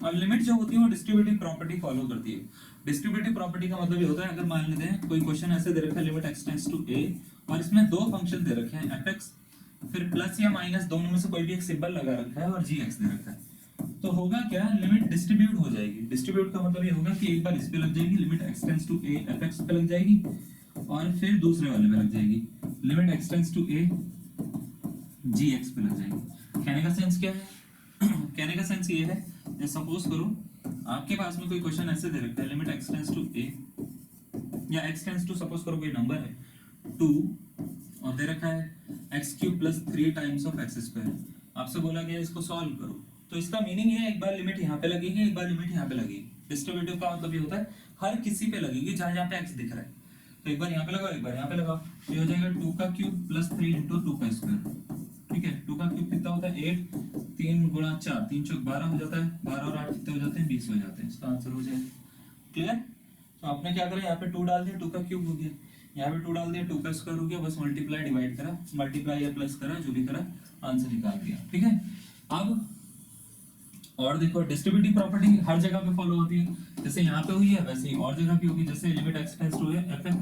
और लिमिट जो होती है वो डिस्ट्रीब्यूटिव प्रॉपर्टी फॉलो करती है। डिस्ट्रीब्यूटिव प्रॉपर्टी का मतलब ये होता है, अगर मान लेते हैं कोई क्वेश्चन ऐसे दे रखा है, limit x tends to a, और इसमें दो फंक्शन दे रखे हैं fx, फिर प्लस या माइनस दोनों में से कोई भी एक सिंबल लगा रखा है, और gx दे रखा है, तो होगा क्या, लिमिट डिस्ट्रीब्यूट हो जाएगी। डिस्ट्रीब्यूट का मतलब ये होगा कि एक बार इस पे लग जाएगी, limit x tends to a fx पे लग जाएगी, और फिर दूसरे वाले पे लग जाएगी, limit x tends to a gx पे लग जाएगी। कहने का सेंस क्या है कहने का सेंस ये है, सपोज करो आपके पास में कोई क्वेश्चन ऐसे दे रखा है, limit x tends to a, या x टेंड्स टू सपोज करो कोई नंबर है 2, और दे रखा है x cube plus 3 times of x square. आपसे बोला गया इसको सॉल्व करो, तो इसका मीनिंग है एक बार लिमिट यहाँ पे लगेगी, एक बार लिमिट यहाँ पे लगेगी। डिस्ट्रीब्यूटिव का मतलब ये होता है हर किसी पे लगेगी जहाँ जहाँ पे x दिख रहा है, तो एक बार यहाँ पे लगाओ, एक बार यहाँ पे लगाओ, ये हो जाएगा 2 का क्यूब प्लस 3 इंटू 2 का स्क्वायर, ठीक है। 2 का क्यूब कितना होता है 8, 3 गुणा 4, 3 चौक 12 हो जाता है, 12 और 8 कितने हो जाते हैं 20 हो जाते हैं, इसका आंसर हो जाएगा। क्लियर। तो आपने क्या करा, यहाँ पे 2 डाल दिया, 2 का क्यूब हो गया, यहाँ पे 2 डाल दिया, 2 का स्क्वायर हो गया, बस मल्टीप्लाई डिवाइड करा, मल्टीप्लाई या प्लस करा, जो भी करा आंसर निकाल दिया, ठीक है। अब और देखो डिस्ट्रीब्यूटिव प्रॉपर्टी हर जगह पे फॉलो होती है, जैसे यहाँ पे हुई है वैसे ही और जगह भी होगी। जैसे limit x tends to fx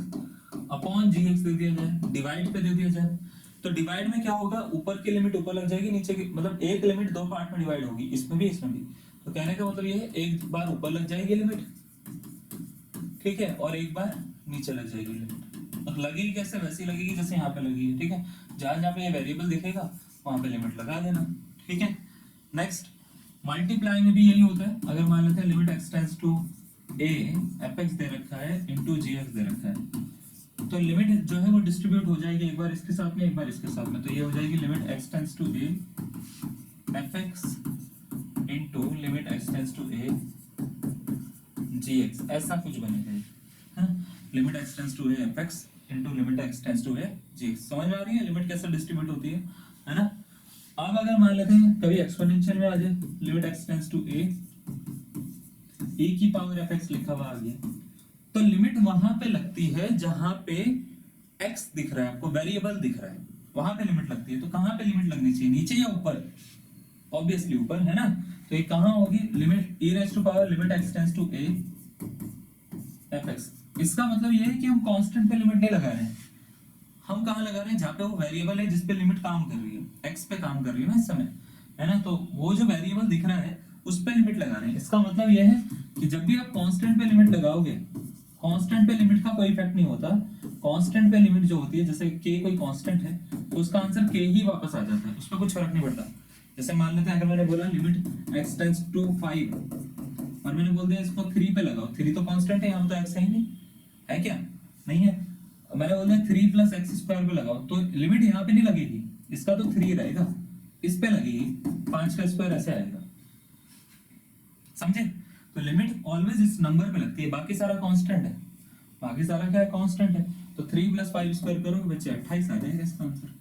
upon gx दे दिया जाए, डिवाइड पे दे दिया जाए, तो डिवाइड में क्या होगा, ऊपर की लिमिट ऊपर लग जाएगी, नीचे की मतलब एक लिमिट दो पार्ट में डिवाइड होगी, इसमें भी इसमें भी। तो कहने का मतलब ये है एक बार ऊपर लग जाएगी लिमिट, ठीक है, और एक बार नीचे लग जाएगी लिमिट। और लगेगी कैसे, वैसी लगेगी जैसे यहाँ पे लगी है, ठीक है। जहां जहां पे ये वेरिएबल दिखेगा वहां पे लिमिट लगा देना, ठीक है। नेक्स्ट मल्टीप्लाई में भी यही होता है। अगर मान लेते हैं limit x tends to a, f x दे रखा है इंटू जी एक्स दे रखा है, तो लिमिट जो है वो डिस्ट्रीब्यूट हो जाएगी, एक बार इसके साथ में एक बार इसके साथ में। तो ये हो जाएगी limit x tends to a f x into limit x tends to a g x, ऐसा कुछ बनेगा। Limit x tends to a f x into limit x tends to a g x. समझ में आ रही है लिमिट कैसे distribute होती है ना। अब अगर मान लेते हैं कभी एक्सपोनेंशियल में आ जाए, लिमिट एक्स टेंड्स टू ए की पावर एफ एक्स लिखा हुआ आ गया, तो लिमिट वहां पे लगती है जहां पे एक्स दिख रहा है आपको, वेरिएबल दिख रहा है, वहां पे लिमिट लगती है। तो कहां पे लिमिट लगनी चाहिए, नीचे या ऊपर? ऑब्वियसली ऊपर, है ना। तो ये कहां होगी, limit e raise to power limit x tends to a fx। इसका मतलब ये है कि हम कांस्टेंट पे लिमिट नहीं लगा रहे हैं, हम कहां लगा रहे हैं, जहां पे वो वेरिएबल है जिस पे लिमिट काम कर रही है, x पे काम कर रही है ना इस समय, है ना। तो वो जो वेरिएबल दिख रहा है उस पे लिमिट लगा रहे हैं। इसका मतलब ये है कि जब भी आप कांस्टेंट पे लिमिट लगाओगे, कांस्टेंट पे लिमिट का कोई इफेक्ट नहीं होता। कांस्टेंट पे लिमिट जो होती है, जैसे k कोई कांस्टेंट है तो उसका आंसर k ही वापस आ जाता है, उस पर कुछ फर्क नहीं पड़ता। जैसे मान लेते हैं अगर मैंने बोला लिमिट x टेंड्स टू 5 और मैंने बोल दिया इसको 3 पे लगाओ, 3 तो कांस्टेंट है, यहाँ तो x है ही नहीं, है क्या, नहीं है। मैंने बोल दिया 3 प्लस एक्स स्क्वायर पे लगाओ, तो लिमिट यहाँ पे नहीं लगेगी, इसका तो 3 रहेगा, इस पे लगेगी 5 का स्क्वायर ऐसे आएगा, समझे। तो लिमिट ऑलवेज इस नंबर पे लगती है, बाकी सारा कांस्टेंट है, बाकी सारा क्या है, कांस्टेंट है। तो 3 प्लस 5 स्क्वायर करोगे बच्चे 28 आ जाएगा इसका आंसर।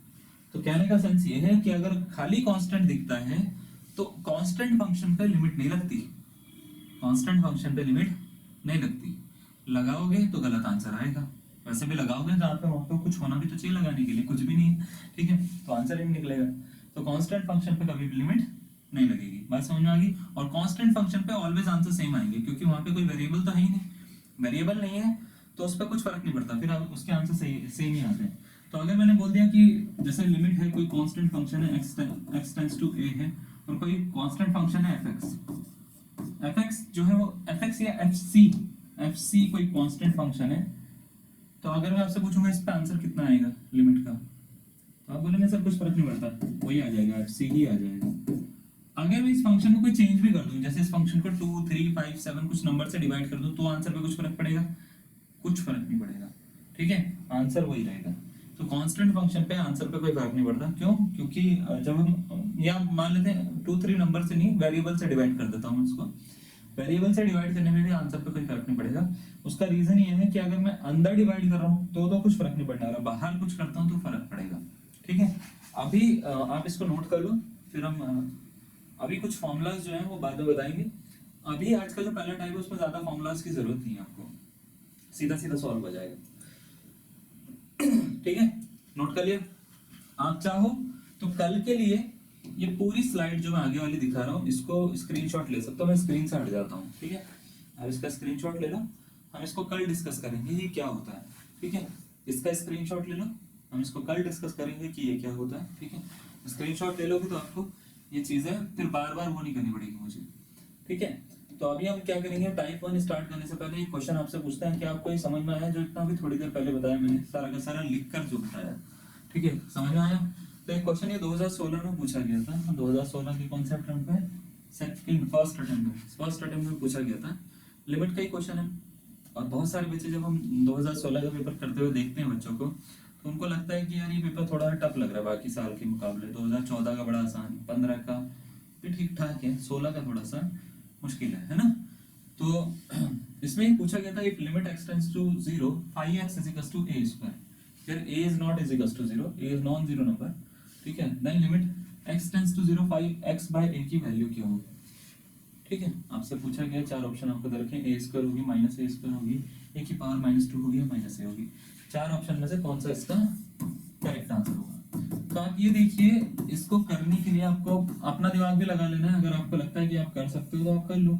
तो कहने का सेंस ये है कि अगर खाली कांस्टेंट दिखता है तो कांस्टेंट फंक्शन पे लिमिट नहीं लगती, कांस्टेंट फंक्शन पे लिमिट नहीं लगती। लगाओगे तो गलत आंसर आएगा, वैसे भी लगाओगे जहाँ पे वहां पे कुछ होना भी तो चाहिए लगाने के लिए, कुछ भी नहीं है, ठीक है, तो आंसर ही नहीं निकलेगा। तो कांस्टेंट फंक्शन पे कभी भी लिमिट नहीं लगेगी, बात समझ में आ गई। और कांस्टेंट फंक्शन पे ऑलवेज आंसर सेम आएंगे, क्योंकि वहां पे कोई वेरिएबल तो है ही नहीं, वेरिएबल नहीं है तो उस पर कुछ फर्क नहीं पड़ता, फिर उसके आंसर सेम ही आते हैं। तो अगर मैंने बोल दिया कि जैसे लिमिट है, कोई कांस्टेंट फंक्शन है x टेंड्स टू a है, और कोई कांस्टेंट फंक्शन है fx जो है वो fx या fc कोई कांस्टेंट फंक्शन है, तो अगर मैं आपसे पूछूंगा इस पे आंसर कितना आएगा लिमिट का, तो आप बोलेंगे सर कुछ फर्क नहीं पड़ता, वही आ जाएगा, fc ही आ जाएगा। अगर मैं इस फंक्शन को कोई चेंज भी कर दूं, जैसे इस फंक्शन को 2 3 5 7 कुछ नंबर से डिवाइड कर दूं, तो आंसर पे कुछ फर्क पड़ेगा, कुछ फर्क नहीं पड़ेगा, ठीक है, आंसर वही रहेगा। तो कांस्टेंट फंक्शन पे आंसर पे कोई फर्क नहीं पड़ता, क्यों, क्योंकि जब हम या मान लेते हैं 2 3 नंबर से नहीं, वेरिएबल से डिवाइड कर देता हूं इसको, वेरिएबल से डिवाइड करने में भी आंसर पे कोई फर्क नहीं पड़ेगा। उसका रीजन ये है कि अगर मैं अंदर डिवाइड कर रहा हूं तो कुछ फर्क नहीं पड़ने वाला, बाहर कुछ करता हूं तो फर्क पड़ेगा, ठीक है। अभी आप इसको नोट कर लो, फिर हम अभी कुछ फॉर्मूलाज जो है वो बाद में बताएंगे। अभी आज का जो पहला टाइप है उसमें ज्यादा फॉर्मूलाज की जरूरत नहीं है आपको, सीधा सीधा सॉल्व हो जाएगा, ठीक है, नोट कर लिया। आप चाहो तो कल के लिए ये पूरी स्लाइड जो मैं आगे वाली दिखा रहा हूँ इसको स्क्रीनशॉट ले सकते हो, मैं स्क्रीन से हट जाता हूँ, ठीक है। अब इसका स्क्रीनशॉट ले लो, हम इसको कल डिस्कस करेंगे ये क्या होता है, ठीक है। इसका स्क्रीनशॉट ले लो, हम इसको कल डिस्कस करेंगे कि ये क्या होता है, ठीक है। स्क्रीनशॉट ले लोगे तो आपको ये चीजें फिर बार बार वो नहीं करनी पड़ेगी मुझे, ठीक है। तो अभी हम क्या करेंगे, टाइप 1 स्टार्ट करने से पहले एक क्वेश्चन आपसे पूछते हैं कि आपको ये समझ में आया जो इतना भी थोड़ी देर पहले बताया मैंने, सारा का सारा लिख कर जो बताया, ठीक है, समझ में आया। तो एक क्वेश्चन ये 2016 में पूछा गया था, 2016 के कौन से अटेम्प्ट में, फर्स्ट अटेम्प्ट में पूछा गया था, लिमिट का ही क्वेश्चन है। और बहुत सारे बच्चे जब हम 2016 का पेपर करते हुए देखते हैं बच्चों को, तो उनको लगता है कि यार ये पेपर थोड़ा टफ लग रहा है बाकी साल के मुकाबले, 2014 का बड़ा आसान, 15 का भी ठीक ठाक है, 16 का थोड़ा सा मुश्किल है ना। तो इसमें ही पूछा गया था if limit x tends to 0 5x is equals to a square, फिर a is not is equals to 0, a is non zero number, ठीक है, then limit x tends to 0 5x by a की वैल्यू क्या होगी, ठीक है। आपसे पूछा गया, चार ऑप्शन आपको दे रखे हैं, a स्क्वायर होगी, माइनस a स्क्वायर होगी, a की पावर -2 होगी, माइनस a होगी, चार ऑप्शन में से कौन सा इसका करेक्ट आंसर होगा। तो आप ये देखिए, इसको करने के लिए आपको अपना दिमाग भी लगा लेना है, अगर आपको लगता है कि आप कर सकते हो तो आप कर लो,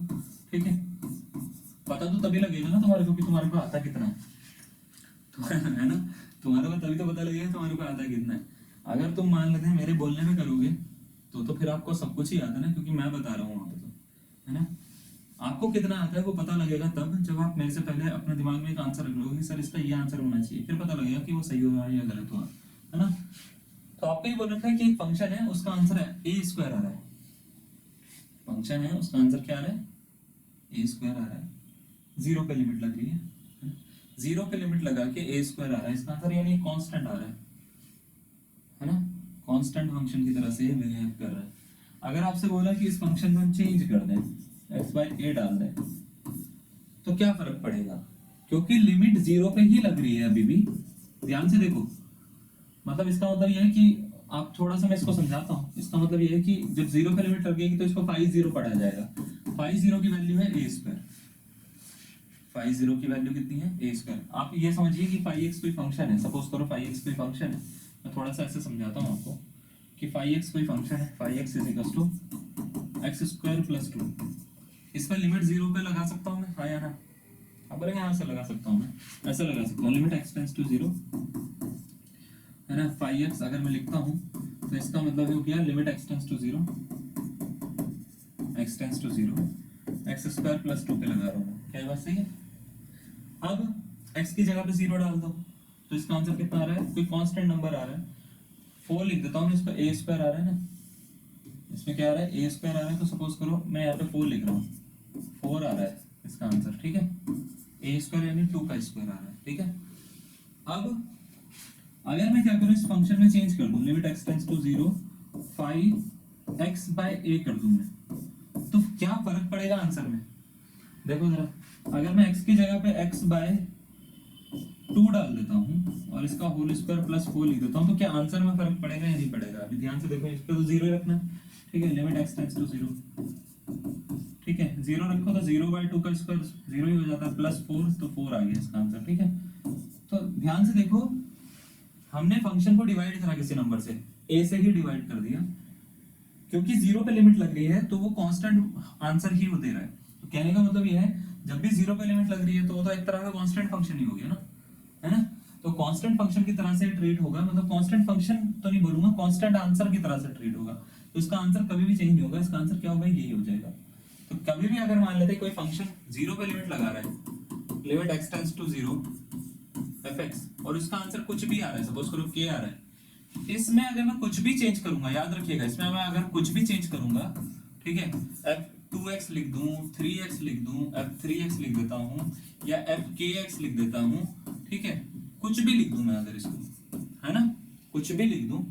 ठीक है। पता तो तभी लगेगा ना तुम्हारे को कि तुम्हारे को आता कितना है, तो है ना, तुम्हारे को तभी तो पता लगेगा तुम्हारे को आता कितना है। अगर तुम मान लेते हैं मेरे बोलने में करोगे तो फिर आपको सब कुछ ही आता है ना, क्योंकि मैं बता रहा हूँ वहां पे, तो है ना। आपको कितना आता है वो पता लगेगा तब जब आप मेरे से पहले अपने दिमाग में एक आंसर रख लोगे, सर इसका ये आंसर होना चाहिए, फिर पता लगेगा कि वो सही हुआ या गलत हुआ, है ना। तो आपको ये बोल रखा है कि एक फंक्शन है, उसका आंसर है ए स्क्वायर आ रहा है, फंक्शन है उसका आंसर क्या आ रहा है, ए स्क्वायर आ रहा है, जीरो पे लिमिट लग रही है, जीरो पे लिमिट लगा के ए स्क्वायर आ रहा है, इसका आंसर यानी कांस्टेंट आ रहा है ना, कांस्टेंट फंक्शन की तरह से बिहेव कर रहा है। अगर आपसे बोला कि इस फंक्शन को हम चेंज कर दें, x बाय ए डाल दें, तो क्या फर्क पड़ेगा, क्योंकि लिमिट जीरो पे ही लग रही है अभी भी, ध्यान से देखो। मतलब इसका मतलब यह है कि आप थोड़ा सा मैं इसको समझाता हूँ, इसका मतलब यह है कि जब जीरो पे लिमिट लगेगी तो इसको फाइव जीरो पढ़ा जाएगा, फाइव जीरो की वैल्यू है ए स्क्वायर, फाइव जीरो की वैल्यू कितनी है ए स्क्वायर। आप ये समझिए कि फाइव एक्स कोई फंक्शन है, सपोज करो फाइव एक्स कोई फंक्शन है, मैं थोड़ा सा ऐसे समझाता हूँ आपको कि फाइव एक्स कोई फंक्शन है, five x is equal to x square plus two, इसका लिमिट जीरो पे लगा सकता हूँ मैं, हाँ या ना। अब बोलेंगे यहाँ से लगा सकता हूँ मैं, ऐसे लगा सकता हूँ, limit x tends to zero, है ना। फाइव एक्स अगर मैं लिखता हूँ तो इसका मतलब है क्या, limit x tends to zero, x tends to zero, x square plus two पे लगा रहा हूँ, क्या ये बात सही है। अब x की जगह पे जीरो डाल दो तो इसका आंसर कितना आ रहा है, कोई कांस्टेंट नंबर आ रहा है, 4 लिख देता हूँ, इसका a स्क्वायर आ रहा है ना, इसमें क्या आ रहा है a स्क्वायर आ रहा है, तो सपोज करो मैं यहाँ पे 4 लिख रहा हूँ, 4 आ रहा है इसका आंसर, ठीक है। a स्क्वायर यानी 2 का स्क्वायर आ रहा है, ठीक है। अब अगर मैं क्या करूँ, इस फंक्शन में चेंज कर दूँ, limit x tends to zero, 5x by a कर दूँ मैं, तो क्या फर्क पड़ेगा आंसर में, देखो जरा। अगर मैं x की जगह पे x बाय 2 डाल देता हूँ और इसका होल स्क्वायर प्लस 4 लिख देता हूँ, तो क्या आंसर में फर्क पड़ेगा या नहीं पड़ेगा, अभी ध्यान से देखो, इस पे तो जीरो ही रखना है, ठीक है। Limit x tends to zero, ठीक है, जीरो रखो तो जीरो बाय 2 का स्क्वायर जीरो ही हो जाता है, प्लस 4 तो 4 आ गया इसका आंसर, ठीक है। तो ध्यान से देखो, हमने फंक्शन को डिवाइड करा किसी नंबर से, a से ही डिवाइड कर दिया, क्योंकि जीरो पे लिमिट लग रही है तो वो कांस्टेंट आंसर ही वो दे रहा है। तो कहने का मतलब ये है, जब भी जीरो पे लिमिट लग रही है तो वो तो एक तरह का कांस्टेंट फंक्शन ही हो गया ना, है ना। तो कांस्टेंट फंक्शन की तरह से ट्रीट होगा, मतलब कांस्टेंट फंक्शन तो नहीं बोलूंगा, कांस्टेंट आंसर की तरह से ट्रीट होगा, तो इसका आंसर कभी भी चेंज नहीं होगा, इसका आंसर क्या होगा, यही हो जाएगा। तो कभी भी अगर मान लेते हैं कोई फंक्शन जीरो पे लिमिट लगा रहा है, limit x tends to zero fx, और इसका आंसर कुछ भी आ रहा है, सपोज करो k आ रहा है, इसमें अगर मैं कुछ भी चेंज करूंगा, याद रखिएगा, इसमें मैं अगर कुछ भी चेंज करूंगा, ठीक है, f2x लिख दूं, 3x लिख दूं, f3x लिख देता हूं, या fkx लिख देता हूं, ठीक है, कुछ भी लिख दूं मैं अगर इसको, है ना, कुछ भी लिख दूं,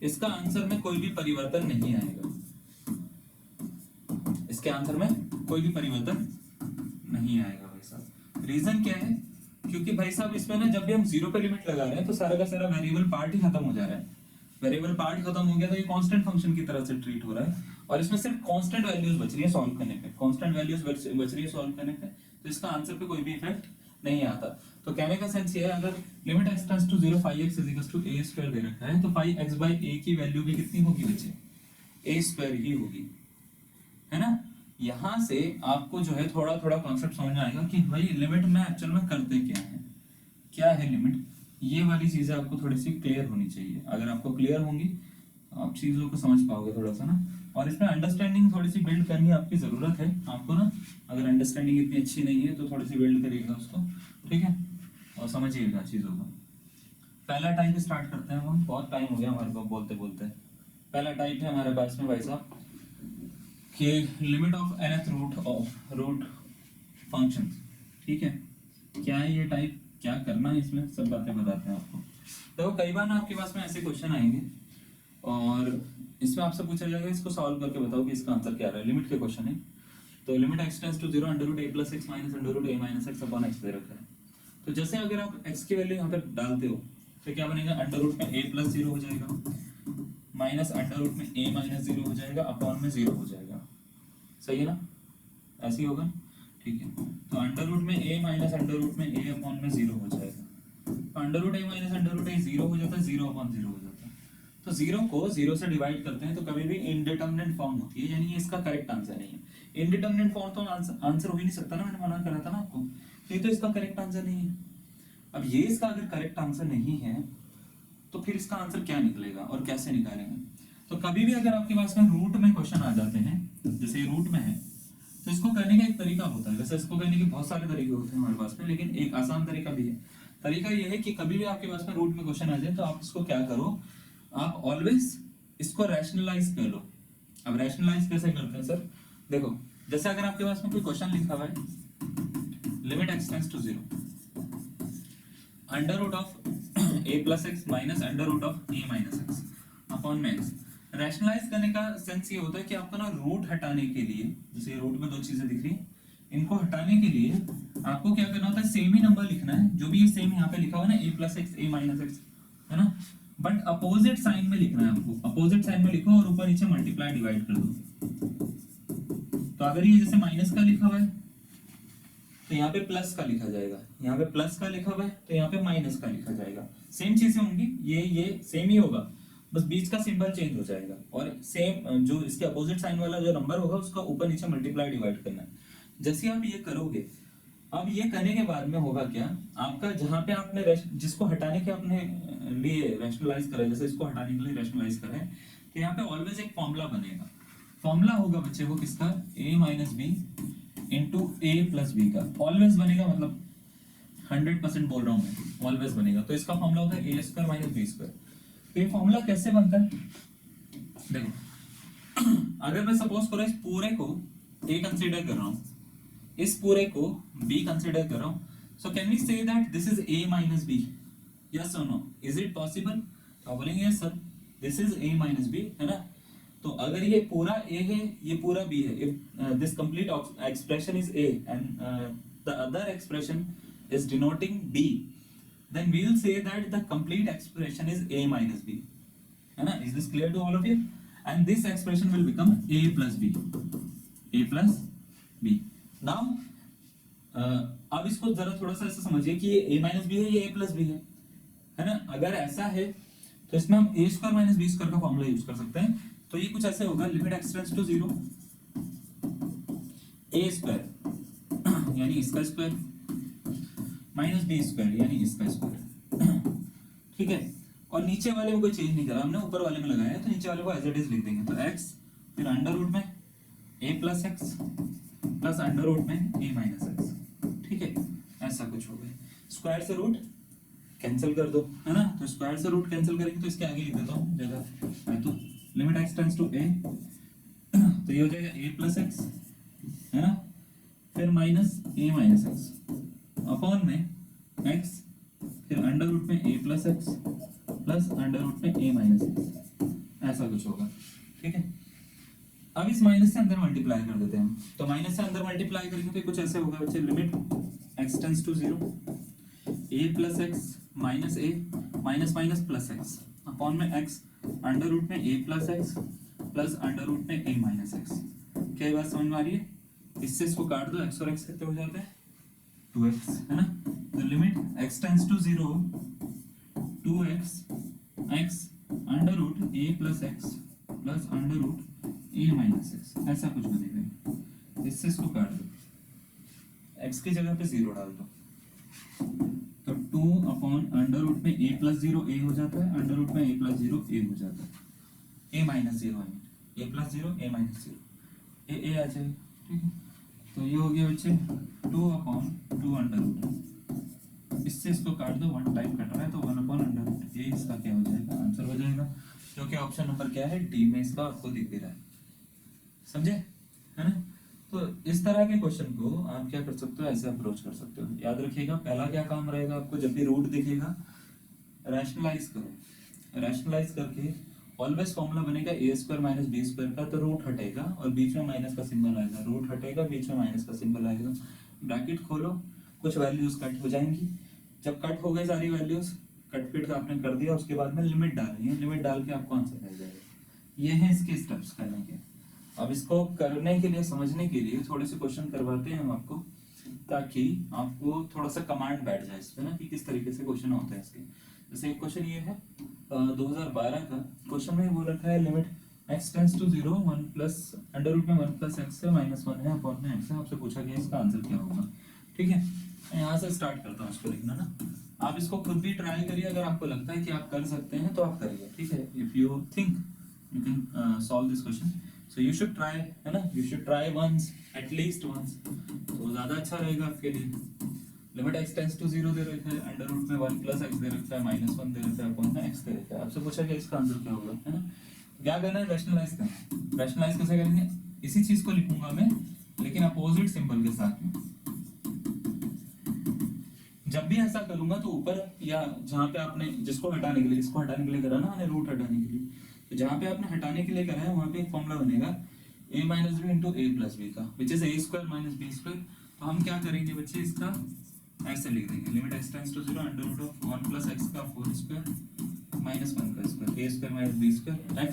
इसका आंसर में कोई भी परिवर्तन नहीं आएगा, इसके आंसर में कोई भी परिवर्तन नहीं आएगा भाई साहब। रीजन क्या है, क्योंकि भाई साहब इसमें ना जब भी हम जीरो पे लिमिट लगा रहे हैं तो सारा का सारा वेरिएबल पार्ट ही खत्म हो जा रहा है, वेरिएबल पार्ट खत्म हो गया तो ये कांस्टेंट फंक्शन की तरह से ट्रीट हो रहा है, और इसमें सिर्फ कांस्टेंट वैल्यूज बच रही है सॉल्व करने पे, कांस्टेंट वैल्यूज बच रही है सॉल्व करने पे, तो इसका आंसर पे कोई भी इफेक्ट नहीं आता। तो कहने का सेंस ये है, अगर limit x tends to 0 5x a square दे रखा है, तो 5x बाय a की वैल्यू भी कितनी होगी बच्चे, a स्क्वायर ही होगी, है ना। यहां से आपको जो है थोड़ा थोड़ा कॉन्सेप्ट समझ में आएगा कि भाई लिमिट में एक्चुअल में करते क्या है लिमिट, ये वाली चीजें आपको थोड़ी सी क्लियर होनी चाहिए। अगर आपको क्लियर होंगी आप चीजों को समझ पाओगे थोड़ा सा ना, और इसमें अंडरस्टैंडिंग थोड़ी सी बिल्ड करनी आपकी जरूरत है आपको ना, अगर अंडरस्टैंडिंग इतनी अच्छी नहीं है तो थोड़ी सी बिल्ड करिएगा उसको, ठीक है, और समझिएगा चीजों को। पहला टाइप स्टार्ट करते हैं हम, बहुत टाइम हो गया हमारे को बोलते बोलते। पहला टाइप है हमारे पास में भाई साहब कि limit of nth root function, ठीक है। क्या है ये टाइप, क्या करना है इसमें, सब बातें बताते हैं आपको। देखो कई बार ना आपके पास में ऐसे क्वेश्चन आएंगे और इसमें आपसे पूछा जाएगा इसको सॉल्व करके बताओ कि इसका आंसर क्या आ रहा है, लिमिट के क्वेश्चन है। तो limit x tends to 0 under root a plus x minus under root a minus x upon x दे रखा है। तो जैसे अगर आप x की वैल्यू यहाँ पे डालते हो तो क्या बनेगा, अंडर रूट में a प्लस 0 हो जाएगा, माइनस अंडर रूट में a माइनस 0 हो जाएगा, अपॉन में 0 हो जाएगा, सही है ना, ऐसे ही होगा, ठीक है। तो अंडर रूट में a माइनस अंडर रूट में a अपॉन में 0 हो जाएगा, under root a minus under root a 0 हो जाता है, 0 अपॉन 0 हो जाता है। तो 0 को 0 से डिवाइड करते हैं तो कभी भी इनडिटरमिनेट फॉर्म होती है, यानी ये इसका करेक्ट आंसर नहीं है। इनडिटरमिनेट फॉर्म तो आंसर हो ही नहीं सकता ना, मैंने मना करा था ना आपको, ये तो इसका करेक्ट आंसर नहीं है। अब ये इसका अगर करेक्ट आंसर नहीं है तो फिर इसका आंसर क्या निकलेगा और कैसे निकालेंगे। तो कभी भी अगर आपके पास में रूट में क्वेश्चन आ जाते हैं, जैसे रूट में है तो इसको करने का एक तरीका होता है, वैसे इसको करने के बहुत सारे तरीके होते हैं हमारे पास में, लेकिन एक आसान तरीका भी है। तरीका ये है कि कभी भी आपके पास में रूट में क्वेश्चन आ जाए तो आप इसको क्या करो, आप ऑलवेज इसको रैशनलाइज कर लो। अब रैशनलाइज कैसे करते हैं सर, देखो जैसे अगर आपके पास में कोई क्वेश्चन लिखा हुआ है, limit x tends to 0 under root of a plus x minus under root of a minus x upon में x। रैशनलाइज करने का सेंस ये होता है कि आपको ना रूट हटाने के लिए, जैसे रूट में दो चीजें दिख रही हैं, इनको हटाने के लिए आपको क्या करना होता है, सेम ही नंबर लिखना है, जो भी ये सेम यहाँ पे लिखा हुआ है ना, a plus x a minus x, है ना, बट अपोजिट साइन में लिखना है आपको। अपोजिट साइन में लिखो और ऊपर नीचे मल्टीप्लाई डिवाइड कर दो। तो अगर ये जैसे माइनस का लिखा हुआ है तो यहाँ पे प्लस का लिखा जाएगा, यहाँ पे प्लस का लिखा हुआ है तो यहाँ पे माइनस का लिखा जाएगा। सेम चीजें होंगी, ये सेम ही होगा, बस बीच का सिंबल चेंज हो जाएगा, और सेम जो इसके अपोजिट साइन वाला जो नंबर होगा उसका ऊपर नीचे मल्टीप्लाई डिवाइड करना है। जैसे आप ये करोगे, अब ये करने के बाद में होगा क्या, आपका जहां पे आपने जिसको हटाने के आपने लिए रैशनलाइज करा, जैसे इसको हटाने के लिए रैशनलाइज करा है, तो यहाँ पे ऑलवेज एक फॉर्मूला बनेगा। फॉर्मूला होगा बच्चे वो किसका, a minus b into a plus b का, ऑलवेज बनेगा, मतलब 100% बोल रहा हूँ मैं, ऑलवेज बनेगा। तो इसका फॉर्मूला होता है a square minus b square. तो ये फॉर्मूला कैसे बनता है, देखो अगर मैं सपोज करो इस पूरे को a कंसीडर कर रहा हूँ, इस पूरे को b कंसीडर कर रहा हूँ, so can we say that this is a minus b, yes और नो, इज इट पॉसिबल? तो बोलेंगे yes sir, this is a minus b, है ना। तो अगर ये पूरा a है, ये पूरा b है, if this complete expression is a and the other expression is denoting b, then we will say that the complete expression is a minus b, है ना। Is this clear to all of you? And this expression will become a plus b, a plus b. Now अब इसको जरा थोड़ा सा ऐसा समझिए कि ये a minus b है, ये a plus b है ना। अगर ऐसा है तो इसमें हम a square minus b square का फॉर्मूला यूज कर सकते हैं। तो ये कुछ ऐसे होगा, limit x tends to 0 a square यानी इसका स्क्वायर माइनस b स्क्वायर यानी इसका स्क्वायर, ठीक है। और नीचे वाले में कोई चेंज नहीं करा हमने, ऊपर वाले में लगाया है, तो नीचे वाले को एज इट इज लिख देंगे। तो x फिर अंडर रूट में a plus x plus under root में a माइनस एक्स, ठीक है, ऐसा कुछ हो गया। स्क्वायर से रूट कैंसिल कर दो, है ना। तो स्क्वायर से रूट कैंसिल करेंगे तो इसके आगे लिख देता हूँ जगह है, तो limit x tends to a, तो ये हो जाएगा a प्लस एक्स, है ना, फिर minus a minus x upon में x, फिर अंडर रूट में a plus x plus under root में a माइनस एक्स, ऐसा कुछ होगा, ठीक है। अब इस माइनस से अंदर मल्टीप्लाई कर देते हैं, तो माइनस से अंदर मल्टीप्लाई करेंगे तो कुछ ऐसे होगा बच्चे, limit x tends to 0 a plus x minus a minus minus plus x upon में x अंडर रूट में a plus x plus under root में a माइनस एक्स। क्या ये बात समझ में आ रही है? इससे इसको काट दो, x और x कितने हो जाते हैं 2x, है ना। तो limit x tends to 0 2x x under root a plus x plus under root a minus x, ऐसा कुछ बनेगा। इससे इसको काट दो, x की जगह पे 0 डाल दो, तो 2 अपॉन अंडर रूट में a प्लस 0 a हो जाता है, अंडर रूट में a प्लस 0 a हो जाता है, a minus 0 a plus 0 a minus 0 a आ जाएगा, ठीक है। तो ये हो गया बच्चे 2 अपॉन 2 अंडर रूट, इससे इसको काट दो, 1 टाइम कट रहा है तो 1 अपॉन अंडर रूट, ये इसका क्या हो जाएगा, आंसर हो जाएगा, जो कि ऑप्शन नंबर क्या है डी में इसका आपको दिख भी रहा है, समझे, है ना। तो इस तरह के क्वेश्चन को आप क्या कर सकते हो, ऐसे अप्रोच कर सकते हो। याद रखिएगा पहला क्या काम रहेगा आपको, जब भी रूट दिखेगा रैशनलाइज करो, रैशनलाइज करके ऑलवेज फॉर्मूला बनेगा a square minus b square का, तो रूट हटेगा और बीच में माइनस का सिंबल आएगा, रूट हटेगा बीच में माइनस का सिंबल आएगा, ब्रैकेट खोलो, कुछ वैल्यूज कट हो जाएंगी, जब कट हो गई सारी वैल्यूज, कट पिट का आपने कर दिया, उसके बाद में लिमिट डालनी है, लिमिट डाल के आपको आंसर मिल जाएगा। ये है इसके स्टेप्स करने के। अब इसको करने के लिए, समझने के लिए थोड़े से क्वेश्चन करवाते हैं हम आपको, ताकि आपको थोड़ा सा कमांड बैठ जाए इस पे ना, कि किस तरीके से क्वेश्चन होते हैं इसके। जैसे एक क्वेश्चन ये है 2012 का क्वेश्चन में वो रखा है, limit x tends to 0 1 plus under root में 1 प्लस एक्स है माइनस 1 है अपॉन में x है, आपसे पूछा गया इसका आंसर क्या होगा, ठीक है। यहाँ से स्टार्ट करता हूँ इसको लिखना ना, आप इसको खुद भी ट्राई करिए, अगर आपको लगता है कि आप कर सकते हैं तो आप करिए, ठीक है। If you think you can solve this question, so you should try, है ना, you should try once, at least once, तो ज्यादा अच्छा रहेगा आपके लिए। लिमिट x टेंड्स टू 0 दे रखा है, अंडर रूट में 1 प्लस x दे रखा है, माइनस 1 दे रखा है, अपॉन में x दे रखा है। आपसे पूछा कि इसका आंसर क्या होगा, है ना। क्या करना है, रैशनलाइज करना। रैशनलाइज कैसे करेंगे, इसी चीज को लिखूंगा मैं लेकिन अपोजिट सिंबल के साथ में। जब भी ऐसा करूंगा तो ऊपर या जहां पे आपने जिसको हटाने के लिए, इसको हटाने के लिए करा ना मैंने, रूट हटाने के लिए, तो जहां पे आपने हटाने के लिए करा है वहां पे एक फॉर्मूला बनेगा a minus b into a plus b का, which is a square minus b square. तो हम क्या करेंगे बच्चे, इसका ऐसे लिख देंगे, limit x tends to 0 under root of 1 plus x का होल स्क्वायर माइनस 1 का square, a square minus b square x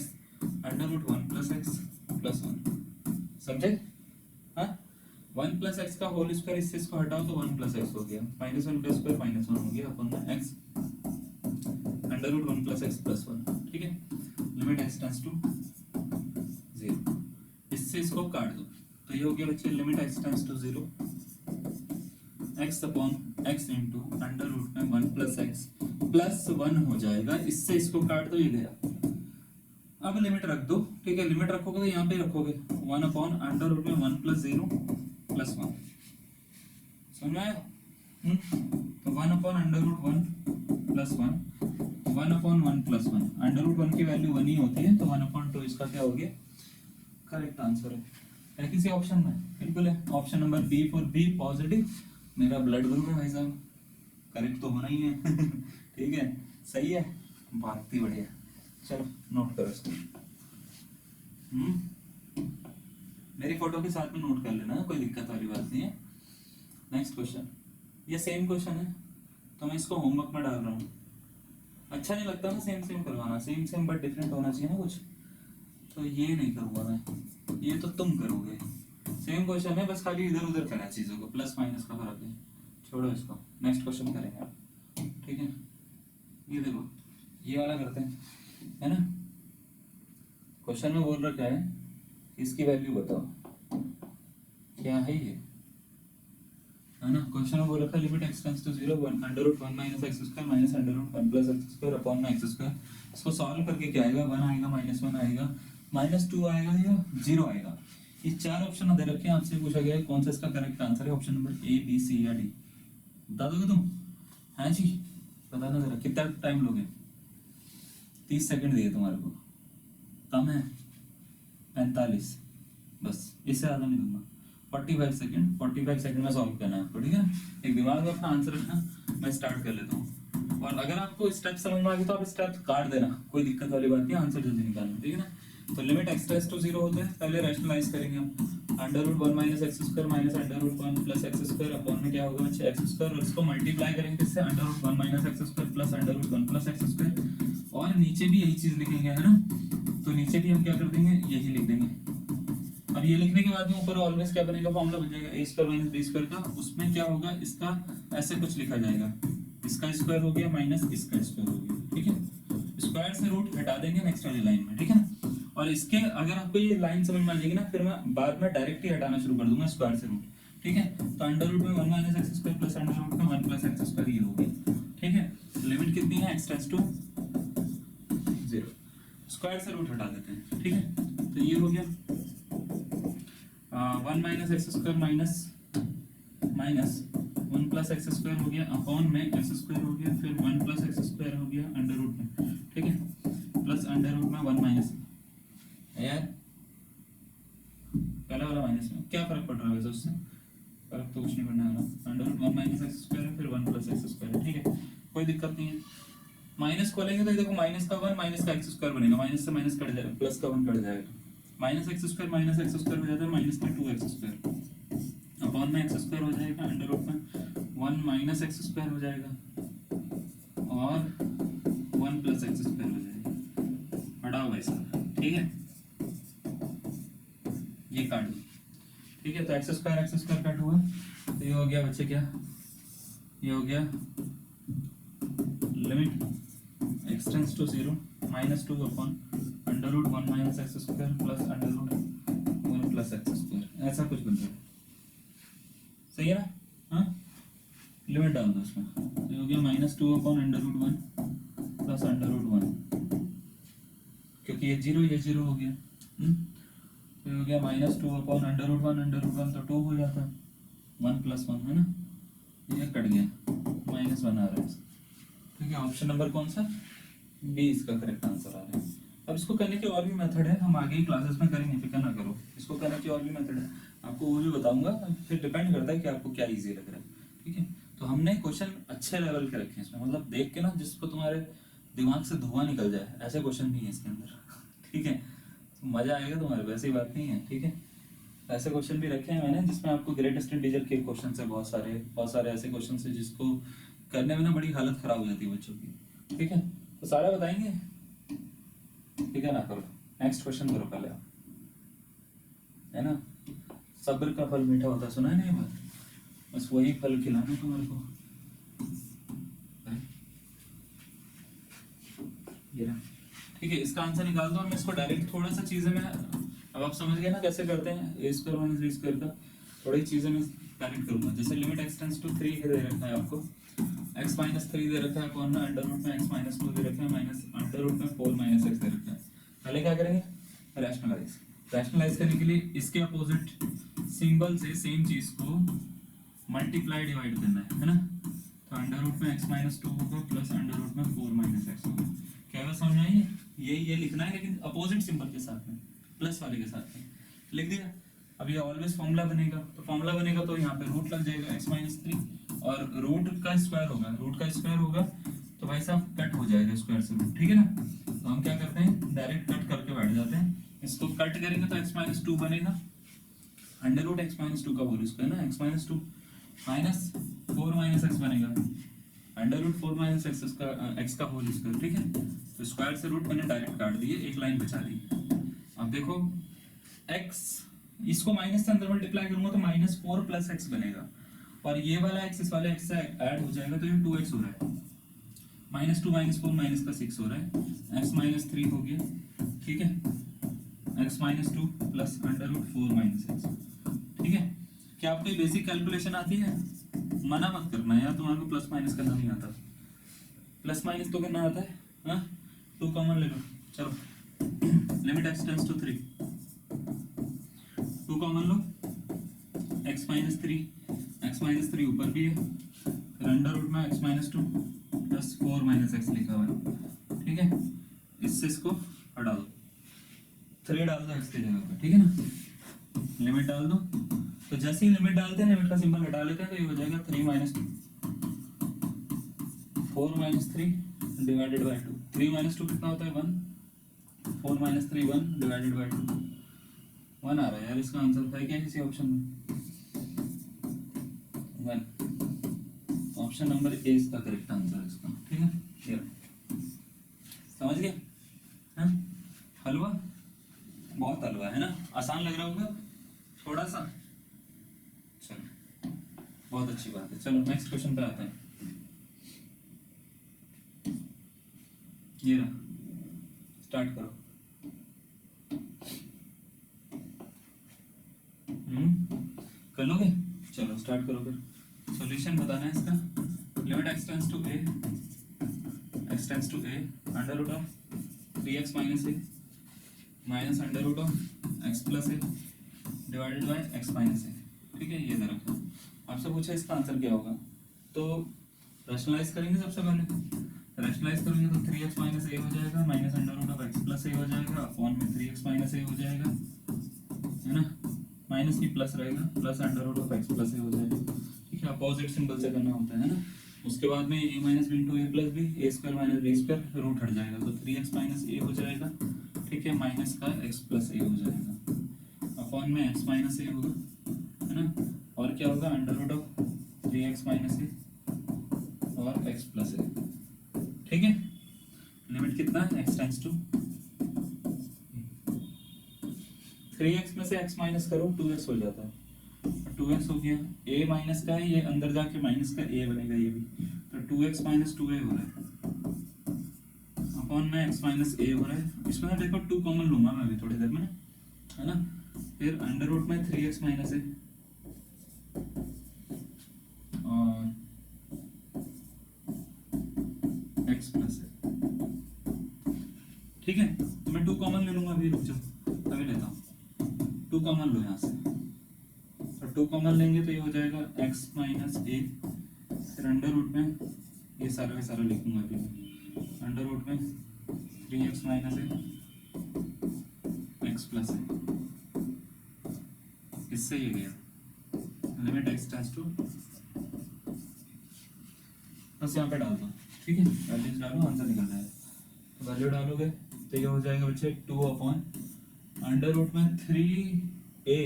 under root 1 plus x plus 1। समझे? हाँ, 1 प्लस एक्स का होल स्क्वायर, इससे इसको हटाओ तो 1 प्लस एक्स हो गया, माइनस 1 का स्क्वायर माइनस 1 हो गया, अपन में x under root 1 plus x plus 1। ठीक है, लिमिट एक्स टेंड्स टू 0, इससे इसको काट दो तो ये हो गया बच्चे, limit x tends to 0 x upon x into under root में 1 प्लस एक्स प्लस 1 हो जाएगा, इससे इसको काट दो, ये गया। अब लिमिट रख दो, ठीक है, लिमिट रखोगे तो यहाँ पे रखोगे 1 अपॉन अंडर रूट में 1 प्लस 0 प्लस 1, समझ में आया? तो 1 upon under root 1 plus 1, 1 upon 1 plus 1, under root 1 की वैल्यू 1 ही होती है, तो 1 अपॉन 2 इसका क्या हो गया, करेक्ट आंसर है। किसी ऑप्शन में बिल्कुल है, option number b for b positive, मेरा ब्लड ग्रुप है भाई साहब, करेक्ट तो होना ही है। ठीक है, सही है, बहुत ही बढ़िया। चलो नोट करो इसको, मेरी फोटो के साथ में नोट कर लेना, कोई दिक्कत वाली बात नहीं है। नेक्स्ट क्वेश्चन, ये सेम क्वेश्चन है तो मैं इसको होमवर्क में डाल रहा हूँ। अच्छा नहीं लगता ना सेम सेम करवाना, सेम सेम बट डिफरेंट होना चाहिए ना कुछ, तो ये नहीं करूँगा मैं, ये तो तुम करोगे। सेम क्वेश्चन है, बस खाली इधर उधर करना है चीज़ों को, प्लस माइनस का फर्क है, छोड़ो इसको, नेक्स्ट क्वेश्चन करेंगे। ठीक है, ये देखो, ये वाला करते हैं, है ना। क्वेश्चन में बोल रखा है इसकी वैल्यू बताओ, क्या है ये, है ना। क्वेश्चन में बोल रखा है limit x tends to 0 1 under root 1 minus x square minus under root 1 plus x square upon में एक्स स्क्वायर। इसको सॉल्व करके क्या आएगा, 1 आएगा, माइनस 1 आएगा, माइनस 2 आएगा या 0 आएगा। ये चार ऑप्शन दे रखे हैं, आपसे पूछा गया है कौन सा इसका करेक्ट आंसर है, option number a b c या डी, बता दोगे तुम? हाँ जी, बताना जरा, कितना टाइम लोगे? 30 सेकंड दिए तुम्हारे को, कम है 45, बस इससे ज़्यादा नहीं दूंगा। 45 सेकंड, 45 सेकंड में सॉल्व करना है आपको, ठीक है। एक दिमाग में अपना आंसर रखना, मैं स्टार्ट कर लेता हूँ। और अगर आपको स्टेप समझ में आ गया तो आप स्टेप काट देना, कोई दिक्कत वाली बात नहीं, आंसर जल्दी निकालना, ठीक है ना। तो लिमिट x टेंड्स टू 0 होता है, पहले रैशनलाइज करेंगे हम, under root 1 minus x square minus under root 1 plus x square upon में क्या होगा बच्चे एक्स स्क्वायर, और इसको मल्टीप्लाई करेंगे किससे, under root 1 minus x square plus under root 1 plus x square, और नीचे भी यही चीज लिखेंगे, है ना। तो नीचे भी हम क्या कर देंगे, यही लिख देंगे। अब ये लिखने के बाद में ऊपर ऑलवेज क्या बनेगा, फॉर्मूला बन जाएगा a square minus b square का, उसमें क्या होगा, इसका ऐसे कुछ लिखा जाएगा, इसका स्क्वायर हो गया माइनस इसका स्क्वायर हो गया, ठीक है। स्क्वायर से रूट हटा देंगे नेक्स्ट वाली लाइन में, ठीक है ना। और इसके अगर आपको ये लाइन समझ में आ जाएगी ना, फिर मैं बाद में डायरेक्ट ही हटाना शुरू कर दूंगा स्क्वायर से रूट, ठीक है। तो अंडर रूट में 1 minus x square plus under root में 1 प्लस एक्स स्क्वायर ये हो गया, ठीक है। लिमिट कितनी है, x टेंड्स टू 0, स्क्वायर से रूट हटा देते हैं, ठीक है। तो ये हो गया 1 minus x square minus minus 1 plus x square हो गया, अपॉन में एक्स स्क्वायर हो गया, फिर 1 प्लस एक्स स्क्वायर हो गया अंडर रूट में, ठीक है, प्लस अंडर रूट में 1 माइनस, यार पहला वाला माइनस में क्या फर्क पड़ रहा है वैसे, उससे फर्क तो कुछ नहीं पड़ने वाला, under root 1 minus x square है, फिर 1 प्लस एक्स स्क्वायर है, ठीक है, कोई दिक्कत नहीं है। माइनस खोलेंगे तो देखो माइनस का 1 माइनस का एक्स स्क्वायर बनेगा, माइनस से माइनस कट जाएगा, प्लस का 1 कट जाएगा, माइनस एक्स स्क्वायर हो जाता है माइनस का 2 एक्स स्क्वायर, अपॉन में एक्स स्क्वायर हो जाएगा, अंडर रूट में 1 माइनस एक्स स्क्वायर हो जाएगा, और 1 प्लस एक्स स्क्वायर हो जाएगा, हटाओ भाई साहब, ठीक है, ये काट दो, ठीक है। तो एक्स स्क्वायर कट हुआ, तो ये हो गया बच्चे क्या, ये हो गया limit x tends to 0 minus 2 upon under root 1 minus x square plus under root 1 plus x square, ऐसा कुछ बन जाएगा, सही है ना। हाँ, लिमिट डाल दो उसमें, ये हो गया minus 2 upon under root 1 plus under root 1, क्योंकि ये 0 हो गया, तो ये हो गया -2/√1 तो 2 हो जाता, 1 + 1 है ना, ये कट गया, -1 आ रहा है। ठीक है, ऑप्शन नंबर कौन सा, बी इसका करेक्ट आंसर आ रहा है। अब इसको करने के और भी मेथड है, हम आगे ही क्लासेस में करेंगे, फिक्र ना करो। इसको करने के और भी मेथड है, आपको वो भी बताऊंगा, फिर डिपेंड करता है कि आपको क्या इजी लग रहा है। ठीक है, तो हमने क्वेश्चन अच्छे लेवल के रखे हैं इसमें, मतलब देख के ना जिसको तुम्हारे दिमाग से धुआं निकल जाए, ऐसे क्वेश्चन नहीं है इसके अंदर। ठीक है, तो मजा आएगा तुम्हारे, वैसे ही बात नहीं है। ठीक है, ऐसे क्वेश्चन भी रखे हैं मैंने जिसमें आपको ग्रेट ईस्टर्न टीचर के क्वेश्चन है, बहुत सारे ऐसे क्वेश्चन है जिसको करने में ना बड़ी हालत खराब हो जाती है बच्चों की। ठीक है, तो सारा बताएंगे, ठीक है ना। करो नेक्स्ट क्वेश्चन करो पहले आप, है ना। सब्र का फल मीठा होता है, सुना है ना ये बात, बस वही फल खिलाना तुम्हारे को। ये रहा। ठीक है, इसका आंसर निकाल दो और मैं इसको डायरेक्ट थोड़ा सा चीजें में, अब आप समझ गए ना कैसे करते हैं, a² - b² का थोड़ी चीजें में डायरेक्ट करूंगा। जैसे लिमिट x टेंड्स टू 3 दे रखा है आपको, x - 3 दे रखा है, कौन ना अंडर रूट में x - 2 दे रखा है, माइनस अंडर रूट में 4 - x दे रखा है। पहले क्या करेंगे, रैशनलाइज करने के लिए इसके अपोजिट सिंबल से सेम चीज को मल्टीप्लाई डिवाइड करना है ना। तो अंडर रूट में x - 2 होगा प्लस अंडर रूट में 4 - x होगा। क्या बात समझ में आई है, ये लिखना है लेकिन अपोजिट सिंबल के साथ में, प्लस वाले के साथ में लिख दिया। अब ये ऑलवेज फॉर्मूला बनेगा, तो यहाँ पे रूट लग जाएगा x - 3 और रूट का स्क्वायर होगा तो भाई साहब कट हो जाएगा स्क्वायर से रूट। ठीक है ना, तो हम क्या करते हैं डायरेक्ट कट करके बैठ जाते हैं। इसको कट करेंगे तो x - 2 बनेगा, अंडर रूट x - 2 का होल स्क्वायर ना, x - 2 माइनस 4 - x बनेगा, अंडर रूट 4 - x का होल स्क्वायर। ठीक है, तो स्क्वायर से रूट मैंने डायरेक्ट काट दिए, एक लाइन बचा दी। अब देखो x, इसको माइनस से अंदर मल्टीप्लाई करूंगा तो -4 + x बनेगा, और ये वाला x इस वाले x से ऐड हो जाएगा तो ये 2x हो रहा है, -2 - 4 का 6 हो रहा है, x - 3 हो गया। ठीक है, x - 2 plus under root 4 - x। ठीक है, क्या आपको ये बेसिक कैलकुलेशन आती है, मना मत करना यार, तुम्हारे को प्लस माइनस करना नहीं आता, प्लस माइनस तो करना आता है। हाँ, 2 कॉमन ले लो, चलो limit x tends to 3, 2 common लो, x - 3 ऊपर भी है, फिर अंडर रूट में x - 2 प्लस 4 - x लिखा हुआ है। ठीक है, इससे इसको हटा दो, 3 डाल दो x की जगह पे। ठीक है ना, लिमिट डाल दो, तो जैसे ही लिमिट डालते हैं लिमिट का सिंबल हटा लेते हैं तो ये हो जाएगा 3 - 2 4 - 3 डिवाइडेड बाय 2। 3 - 2 कितना होता है 1, 4 - 3 1 डिवाइडेड बाय 2, 1 आ रहा है यार। इसका आंसर है क्या किसी ऑप्शन में, 1, ऑप्शन नंबर ए इसका करेक्ट आंसर है इसका। ठीक है, ये समझ गए। हाँ, हलवा बहुत हलवा है ना, आसान लग रहा होगा थोड़ा सा, चलो बहुत अच्छी बात है। चलो नेक्स्ट क्वेश्चन पे आते हैं, ये रहा, स्टार्ट करो। कर लोगे, चलो स्टार्ट करो फिर। सॉल्यूशन बताना है इसका, limit x tends to a under root of 3x - a minus under root of x + a divided by x - a। ठीक है, ये दे रखा, आपसे पूछा इसका आंसर क्या होगा, तो रैशनलाइज करेंगे। सबसे पहले रैशनलाइज करेंगे तो 3x - a हो जाएगा, minus under root of x + a हो जाएगा, अपॉन में 3x - a हो जाएगा, है ना, माइनस की प्लस रहेगा, plus under root of x + a हो जाएगा। ठीक है, अपोजिट सिंबल से करना होता है ना। उसके बाद में a - b * a + b² root हट जाएगा, तो 3x - a हो जाएगा। ठीक है, माइनस का x + a हो जाएगा, अपॉन में x - a होगा, है ना, और क्या होगा under root of 3x - a और x + a। ठीक है, लिमिट कितना है x टेंड्स टू 3x में से x माइनस करो 2x हो जाता है, 2x हो गया, a माइनस का है, ये अंदर जाके माइनस का a बनेगा, ये भी तो 2x - 2a हो रहा है, अपॉन में x - a हो रहा है। इसमें ना देखो 2 कॉमन लूंगा मैं अभी थोड़ी देर में, है ना, फिर अंडर रूट में 3x - a और x + a। ठीक है, तो मैं 2 कॉमन ले लूंगा, अभी रुक जाओ, अभी लेता हूँ। टू कॉमन लो यहाँ से, तो टू कॉमन लेंगे तो ये हो जाएगा x माइनस ए, फिर अंडर रूट में ये सारा का सारा लिखूंगा अभी मैं, अंडर रूट में 3x माइनस ए x प्लस ए, इससे ये गया लिमिट x टेंड्स टू, बस यहाँ पे डाल दो, ठीक है, वैल्यूज डालो आंसर निकल जाएगा। तो वैल्यू डालोगे तो ये हो जाएगा बच्चे 2 अपॉन अंडर रूट में 3a,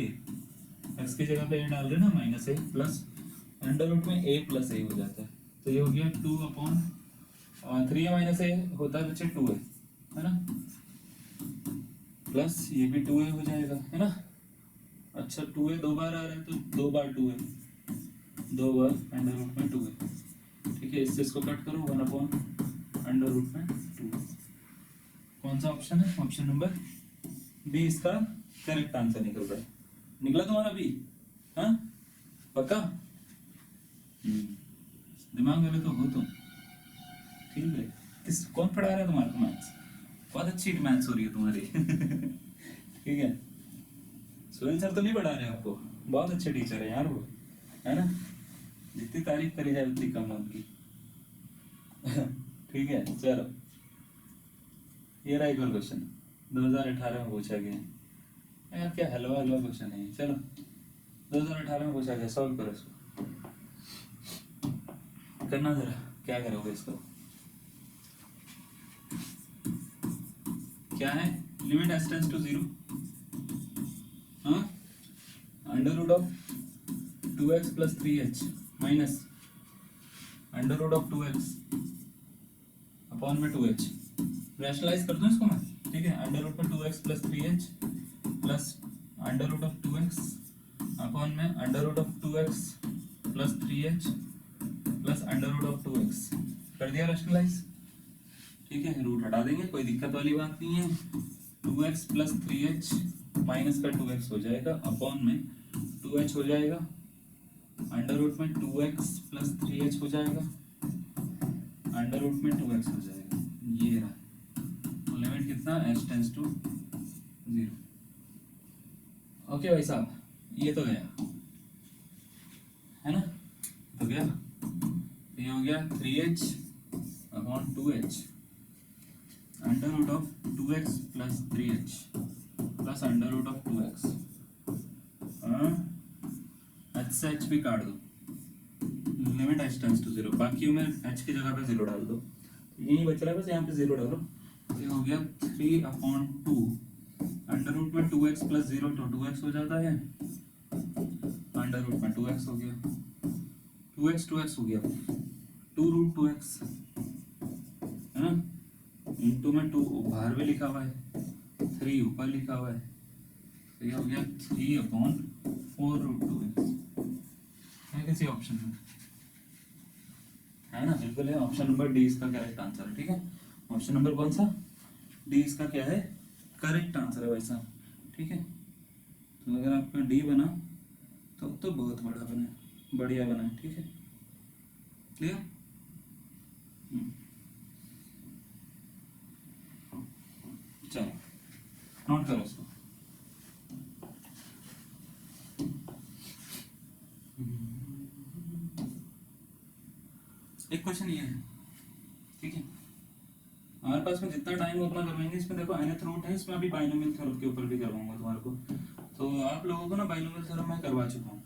x की जगह पे a डाल रहे ना माइनस ए, प्लस अंडर रूट में a प्लस a हो जाता है, तो ये हो गया 2 अपॉन 3a माइनस a होता है बच्चे 2a, है ना, प्लस ये भी 2a हो जाएगा, है ना। अच्छा 2a दो बार आ रहा है तो दो बार 2a, दो बार अंडर रूट में 2a, ठीक है, इससे इसको कट करो 1 अपॉन अंडर रूट में 2। कौन सा ऑप्शन है? ऑप्शन नंबर बी इसका करेक्ट आंसर निकल रहा है। निकला तुम्हारा बी? हाँ पक्का? दिमाग वाले तो हो तुम, ठीक है। किस कौन पढ़ा रहा है तुम्हारा मैथ्स? बहुत अच्छी मैथ्स हो रही है तुम्हारी ठीक है, सुनील सर तो नहीं पढ़ा रहे आपको, बहुत अच्छे टीचर है यार वो, है ना, जितनी तारीफ करी जाए उतनी कम है उनकी ठीक है चलो, ये रहा एक और क्वेश्चन 2018 में पूछा गया है यार, क्या हलवा हलवा क्वेश्चन है, चलो 2018 में पूछा गया, सॉल्व करो इसको, करना जरा, क्या करोगे इसको, क्या है, लिमिट s टेंड्स टू 0, हाँ, under root of 2x plus 3h minus under root of 2x upon में 2h, रैशनलाइज कर दूं इसको मैं, ठीक है, अंडर रूट में 2x plus 3h plus under root of 2x upon में under root of 2x plus 3h plus under root of 2x, कर दिया रैशनलाइज, ठीक है, रूट हटा देंगे, कोई दिक्कत वाली बात नहीं है, 2x प्लस 3h माइनस का 2x हो जाएगा अपॉन में 2h हो जाएगा, अंडर रूट में 2x प्लस 3h हो जाएगा, अंडर रूट में 2x हो जाएगा, ये रहा लिमिट कितना, s टेंड्स टू 0। ओके भाई साहब, ये तो गया, है ना, तो गया, ये हो गया 3h upon 2h under root of 2x plus 3h plus under root of 2x, h से h भी काट दो, लिमिट h टेंड्स टू 0, बाकी में h की जगह पे 0 डाल दो, यही बच रहा है बस, यहाँ पे 0 डालो, ये हो गया 3 अपॉन 2 अंडर रूट में 2x प्लस 0 तो 2x हो जाता है, अंडर रूट में 2x हो गया, 2x हो गया, 2 रूट 2x, है ना, इंटू में 2 बाहर भी लिखा हुआ है, 3 ऊपर लिखा हुआ है, तो ये हो गया 3 अपॉन 4 रूट 2x, है किसी ऑप्शन में, है ना, बिल्कुल है, ऑप्शन नंबर डी इसका करेक्ट आंसर है, ठीक है, ऑप्शन नंबर कौन सा, डी इसका क्या है, करेक्ट आंसर है वैसा, ठीक है, तो अगर आपका डी बना तो बहुत बड़ा बना, बढ़िया बना, ठीक है, क्लियर, चलो नोट करो इसको, एक क्वेश्चन ये है, ठीक है, हमारे पास में जितना टाइम उतना करवाएंगे, इसमें देखो nth रूट है, इसमें अभी बाइनोमियल थ्योरम के ऊपर भी करवाऊंगा तुम्हारे को, तो आप लोगों को ना बाइनोमियल थ्योरम मैं करवा चुका हूँ,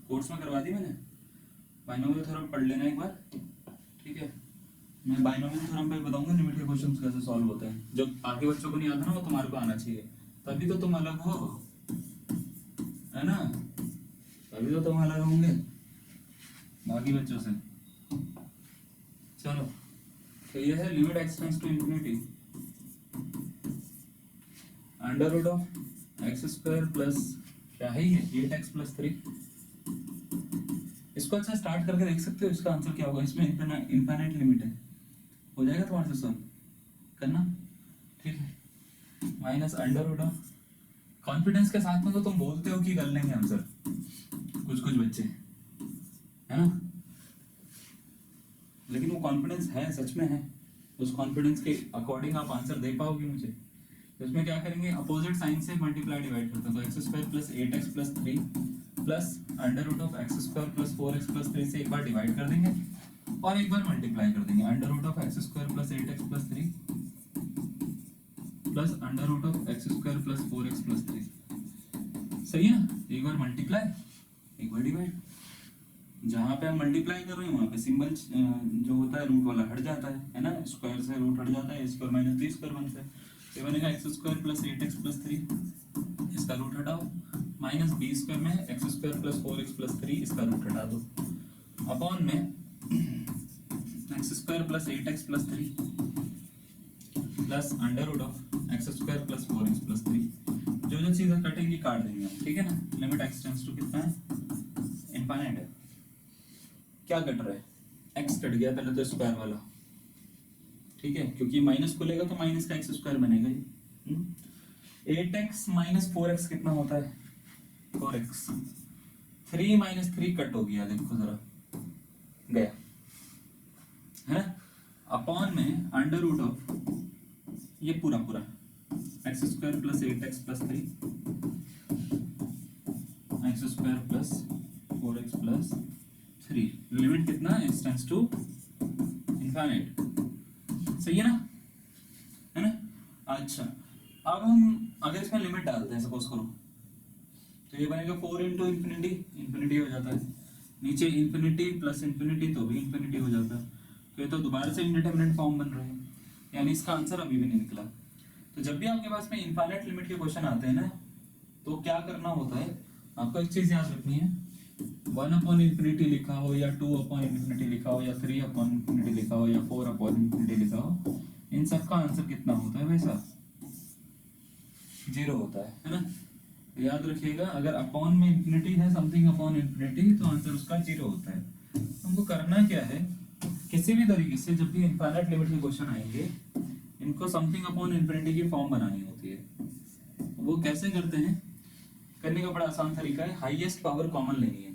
कोर्स में करवा दी मैंने, बाइनोमियल थ्योरम पढ़ लेना एक बार, ठीक है, मैं बाइनोमियल थ्योरम पे बताऊंगा लिमिट के क्वेश्चंस कैसे सॉल्व होते हैं, जो बाकी बच्चों को नहीं आता ना वो तुम्हारे को आना चाहिए, तभी तो तुम अलग हो, है ना, तभी तो तुम अलग होंगे बाकी बच्चों से। चलो तो ये है limit x tends to infinity under root of x square plus क्या है ये 8x प्लस 3, इसको अच्छा स्टार्ट करके देख सकते हो, इसका आंसर क्या होगा, इसमें इनफाइनाइट लिमिट है, हो जाएगा तुम्हारे से सॉल्व करना, ठीक है, minus under root of, confidence के साथ में तो तुम बोलते हो कि कर लेंगे आंसर, कुछ बच्चे, है ना, लेकिन वो कॉन्फिडेंस है, सच में है, उस कॉन्फिडेंस के अकॉर्डिंग आप आंसर दे पाओगे मुझे, तो इसमें क्या करेंगे, अपोजिट साइन से मल्टीप्लाई डिवाइड करते हैं, तो x square plus 8x plus 3 plus under root of x square plus 4x plus 3 से एक बार डिवाइड कर देंगे और एक बार मल्टीप्लाई कर देंगे, under root of x square plus 8x plus 3 plus under root of x square plus 4x plus 3। सही है ना, एक बार मल्टीप्लाई एक बार डिवाइड। जहां पे हम मल्टीप्लाई कर रहे हैं वहां पे सिंबल जो होता है रूट वाला हट जाता है ना, स्क्वायर से रूट हट जाता है, स्क्वायर माइनस बी स्क्वायर बनता है, ये बनेगा x square plus 8x plus 3, इसका रूट हटाओ, माइनस बी स्क्वायर में x square plus 4x plus 3, इसका रूट हटा दो, अपॉन में x square plus 8x plus 3 plus under root of x square plus 4x plus 3। जो जो चीजें कटेंगी काट देंगे हम, ठीक है ना। लिमिट एक्स टेंड्स टू कितना है, इनफाइनाइट है। क्या कट रहा है, एक्स कट गया पहले तो स्क्वायर वाला, ठीक है, क्योंकि माइनस खुलेगा तो माइनस का एक्स स्क्वायर बनेगा ये। 8x माइनस 4x कितना होता है, 4x। 3 माइनस 3 कट हो गया, देखो जरा गया है ना, अपॉन में अंडर रूट ऑफ ये पूरा पूरा x square plus 8x plus 3 x square plus 4x plus 3, limit कितना, एक्स टेंड्स टू इनफाइनाइट। सही है ना, है ना। अच्छा, अब हम अगर इसमें लिमिट डालते हैं सपोज करो, तो ये बनेगा 4 इंटू इन्फिनिटी, इन्फिनिटी हो जाता है, नीचे इन्फिनिटी प्लस इन्फिनिटी तो भी इन्फिनिटी हो जाता है, तो ये तो दोबारा से इंडिटरमिनेट फॉर्म बन रहे हैं, यानी इसका आंसर अभी भी नहीं निकला। तो जब भी आपके पास में इनफाइनाइट लिमिट के क्वेश्चन आते हैं ना, तो क्या करना होता है, आपको एक चीज याद रखनी है, 1 अपॉन इन्फिनिटी लिखा हो या 2 अपॉन इन्फिनिटी लिखा हो या 3 अपॉन इन्फिनिटी लिखा हो या 4 अपॉन इन्फिनिटी लिखा हो, इन सब का आंसर कितना होता है वैसा 0 होता है ना। तो याद रखिएगा, अगर अपॉन में इन्फिनिटी है, समथिंग अपॉन इन्फिनिटी, तो आंसर उसका 0 होता है। हमको करना क्या है, किसी भी तरीके से जब भी इनफाइनाइट लिमिट के क्वेश्चन आएंगे, इनको समथिंग अपॉन इन्फिनिटी की फॉर्म बनानी होती है। वो कैसे करते हैं, करने का बड़ा आसान तरीका है, हाईएस्ट पावर कॉमन लेनी है।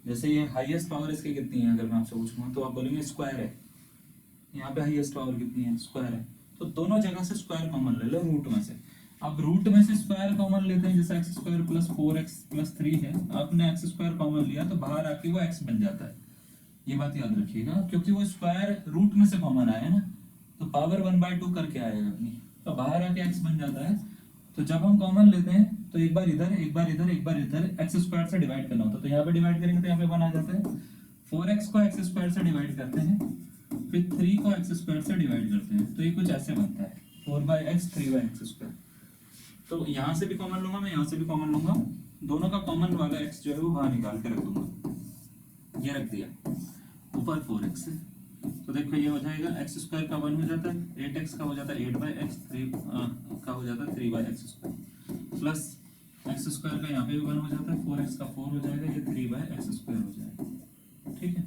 जैसे ये हाईएस्ट पावर इसकी कितनी है, अगर मैं आपसे पूछूंगा तो आप बोलेंगे स्क्वायर है, यहाँ पे हाईएस्ट पावर कितनी है, स्क्वायर है, तो दोनों जगह से स्क्वायर कॉमन ले लो रूट में से। अब रूट में से स्क्वायर कॉमन लेते हैं, जैसे x square plus 4x plus 3 है, आपने एक्स स्क्वायर कॉमन लिया तो बाहर आके वो x बन जाता है, ये बात याद रखिएगा, क्योंकि वो स्क्वायर रूट में से कॉमन आया ना, तो पावर 1/2 करके आएगा अपनी, तो बाहर आके x बन जाता है। तो जब हम कॉमन लेते हैं तो एक बार इधर एक बार इधर एक बार इधर एक्स स्क्वायर से डिवाइड करना होता है, तो यहाँ पे डिवाइड करेंगे तो यहाँ पे 1 आ जाता है, 4x को एक्स स्क्वायर से डिवाइड करते हैं, फिर 3 को एक्स स्क्वायर से डिवाइड करते हैं, तो ये कुछ ऐसे बनता है 4/x 3/x स्क्वायर। तो यहाँ से भी कॉमन लूंगा मैं, यहाँ से भी कॉमन लूंगा, दोनों का कॉमन वाला x जो है वो बाहर निकाल के रख दूंगा, ये रख दिया ऊपर 4x है, तो देखो ये हो जाएगा एक्स स्क्वायर का 1 हो जाता है, 8x का हो जाता है 8/x, 3 का हो जाता है 3/x square, plus x square का यहाँ पे भी 1 हो जाता है, 4x का 4 हो जाएगा, ये 3/x स्क्वायर हो जाएगा, ठीक है,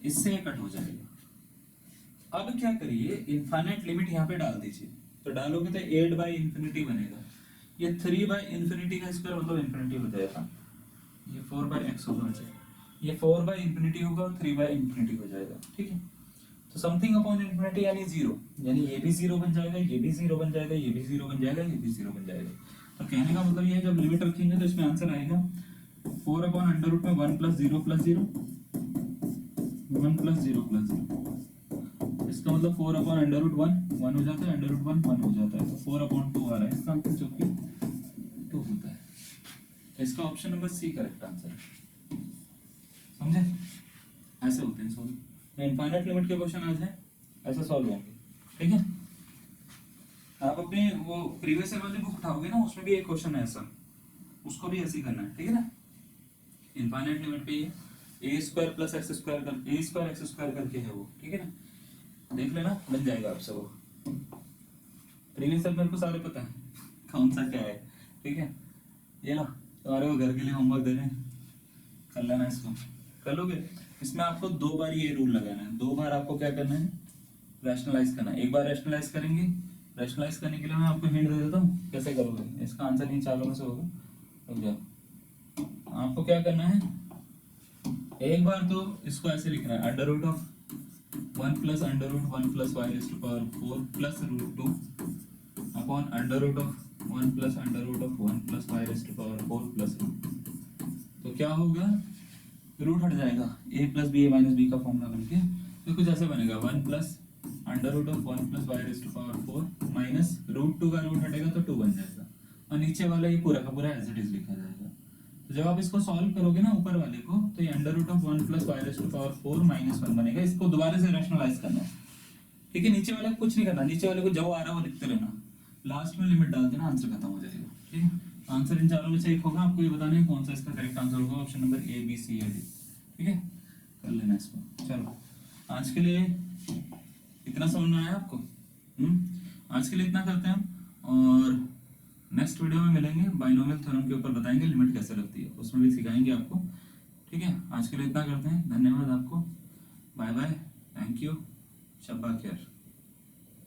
इससे कट हो जाएगा। अब क्या करिए, इनफाइनाइट लिमिट यहाँ पे डाल दीजिए, तो डालोगे तो 8/∞ बनेगा, ये 3/∞ का स्क्वायर मतलब इन्फिनिटी हो जाएगा, ये 4/x होगा, ये 4/∞ होगा और 3/∞ हो जाएगा, ठीक है। तो समथिंग अपॉन इन्फिनिटी यानी 0, यानी ये भी 0 बन जाएगा, ये भी 0 बन जाएगा, ये भी 0 बन जाएगा, ये भी 0 बन जाएगा। तो कहने का मतलब ये है, जब लिमिट रखेंगे तो इसमें आंसर आएगा 4 अपॉन अंडर रूट में 1 + 0 + 0 1 + 0 + 0, इसका मतलब 4 अपॉन अंडर रूट 1 हो जाता है, अंडर रूट 1 हो जाता है, तो 4 अपॉन 2 आ रहा है इसका आंसर, जो कि 2 होता है। तो इसका option number c correct answer है, समझे। ऐसे होते हैं सॉल्व, इनफाइनाइट लिमिट के क्वेश्चन आज है ऐसे सॉल्व होंगे, ठीक है। आप अपने वो प्रीवियस ईयर वाली बुक उठाओगे ना, उसमें भी एक क्वेश्चन है ऐसा, उसको भी ऐसे ही करना है, ठीक है ना। इनफाइनाइट लिमिट पे a² + x² कर a² x² करके है वो, ठीक है ना, देख लेना बन जाएगा आपसे वो। प्रीवियस ईयर मेरे को सारे पता है कौन सा क्या है, ठीक है। ये लो तुम्हारे को घर के लिए होमवर्क दे रहे हैं, कर लेना इसको, कर लोगे। इसमें आपको 2 बार ये रूल लगाना है, 2 बार आपको क्या करना है, रैशनलाइज करना है। एक बार रैशनलाइज करेंगे, रैशनलाइज करने के लिए मैं आपको हिंट दे देता हूँ कैसे करोगे, इसका आंसर इन चारों में से होगा। रुक जाओ, आपको क्या करना है, एक बार तो इसको ऐसे लिखना है, under root of 1 + under root 1 + y⁴ plus root 2 upon under root of 1 plus under root of 1 plus y raise to power 4 plus root. तो क्या होगा, रूट हट जाएगा, a plus b a minus b का फॉर्मूला बन के तो कुछ ऐसे बनेगा 1 plus under root of 1 plus y raise to power 4 minus root 2 का रूट हटेगा तो 2 बन जाएगा, और नीचे वाला ये पूरा का पूरा एज इट इज लिखा जाएगा। तो जब आप इसको सॉल्व करोगे ना ऊपर वाले को, तो ये under root of 1 plus y raise to power 4 minus 1 बनेगा। इसको दोबारा से रैशनलाइज करना है, ठीक है। नीचे वाला कुछ नहीं करना, नीचे वाले को जो आ रहा है वो लिखते रहना, लास्ट में लिमिट डाल देना, आंसर खत्म हो जाएगा, ठीक है। आंसर इन चारों में से एक होगा, आपको ये बताना है कौन सा इसका करेक्ट आंसर होगा, option number a b c या डी, ठीक है। कर लेना इसको। चलो आज के लिए इतना समझ में आया आपको? आज के लिए इतना करते हैं हम, और नेक्स्ट वीडियो में मिलेंगे, बाइनोमियल थ्योरम के ऊपर बताएंगे लिमिट कैसे लगती है, उसमें भी सिखाएंगे आपको, ठीक है। आज के लिए इतना करते हैं, धन्यवाद आपको, बाय बाय, थैंक यू, शब्बा खैर।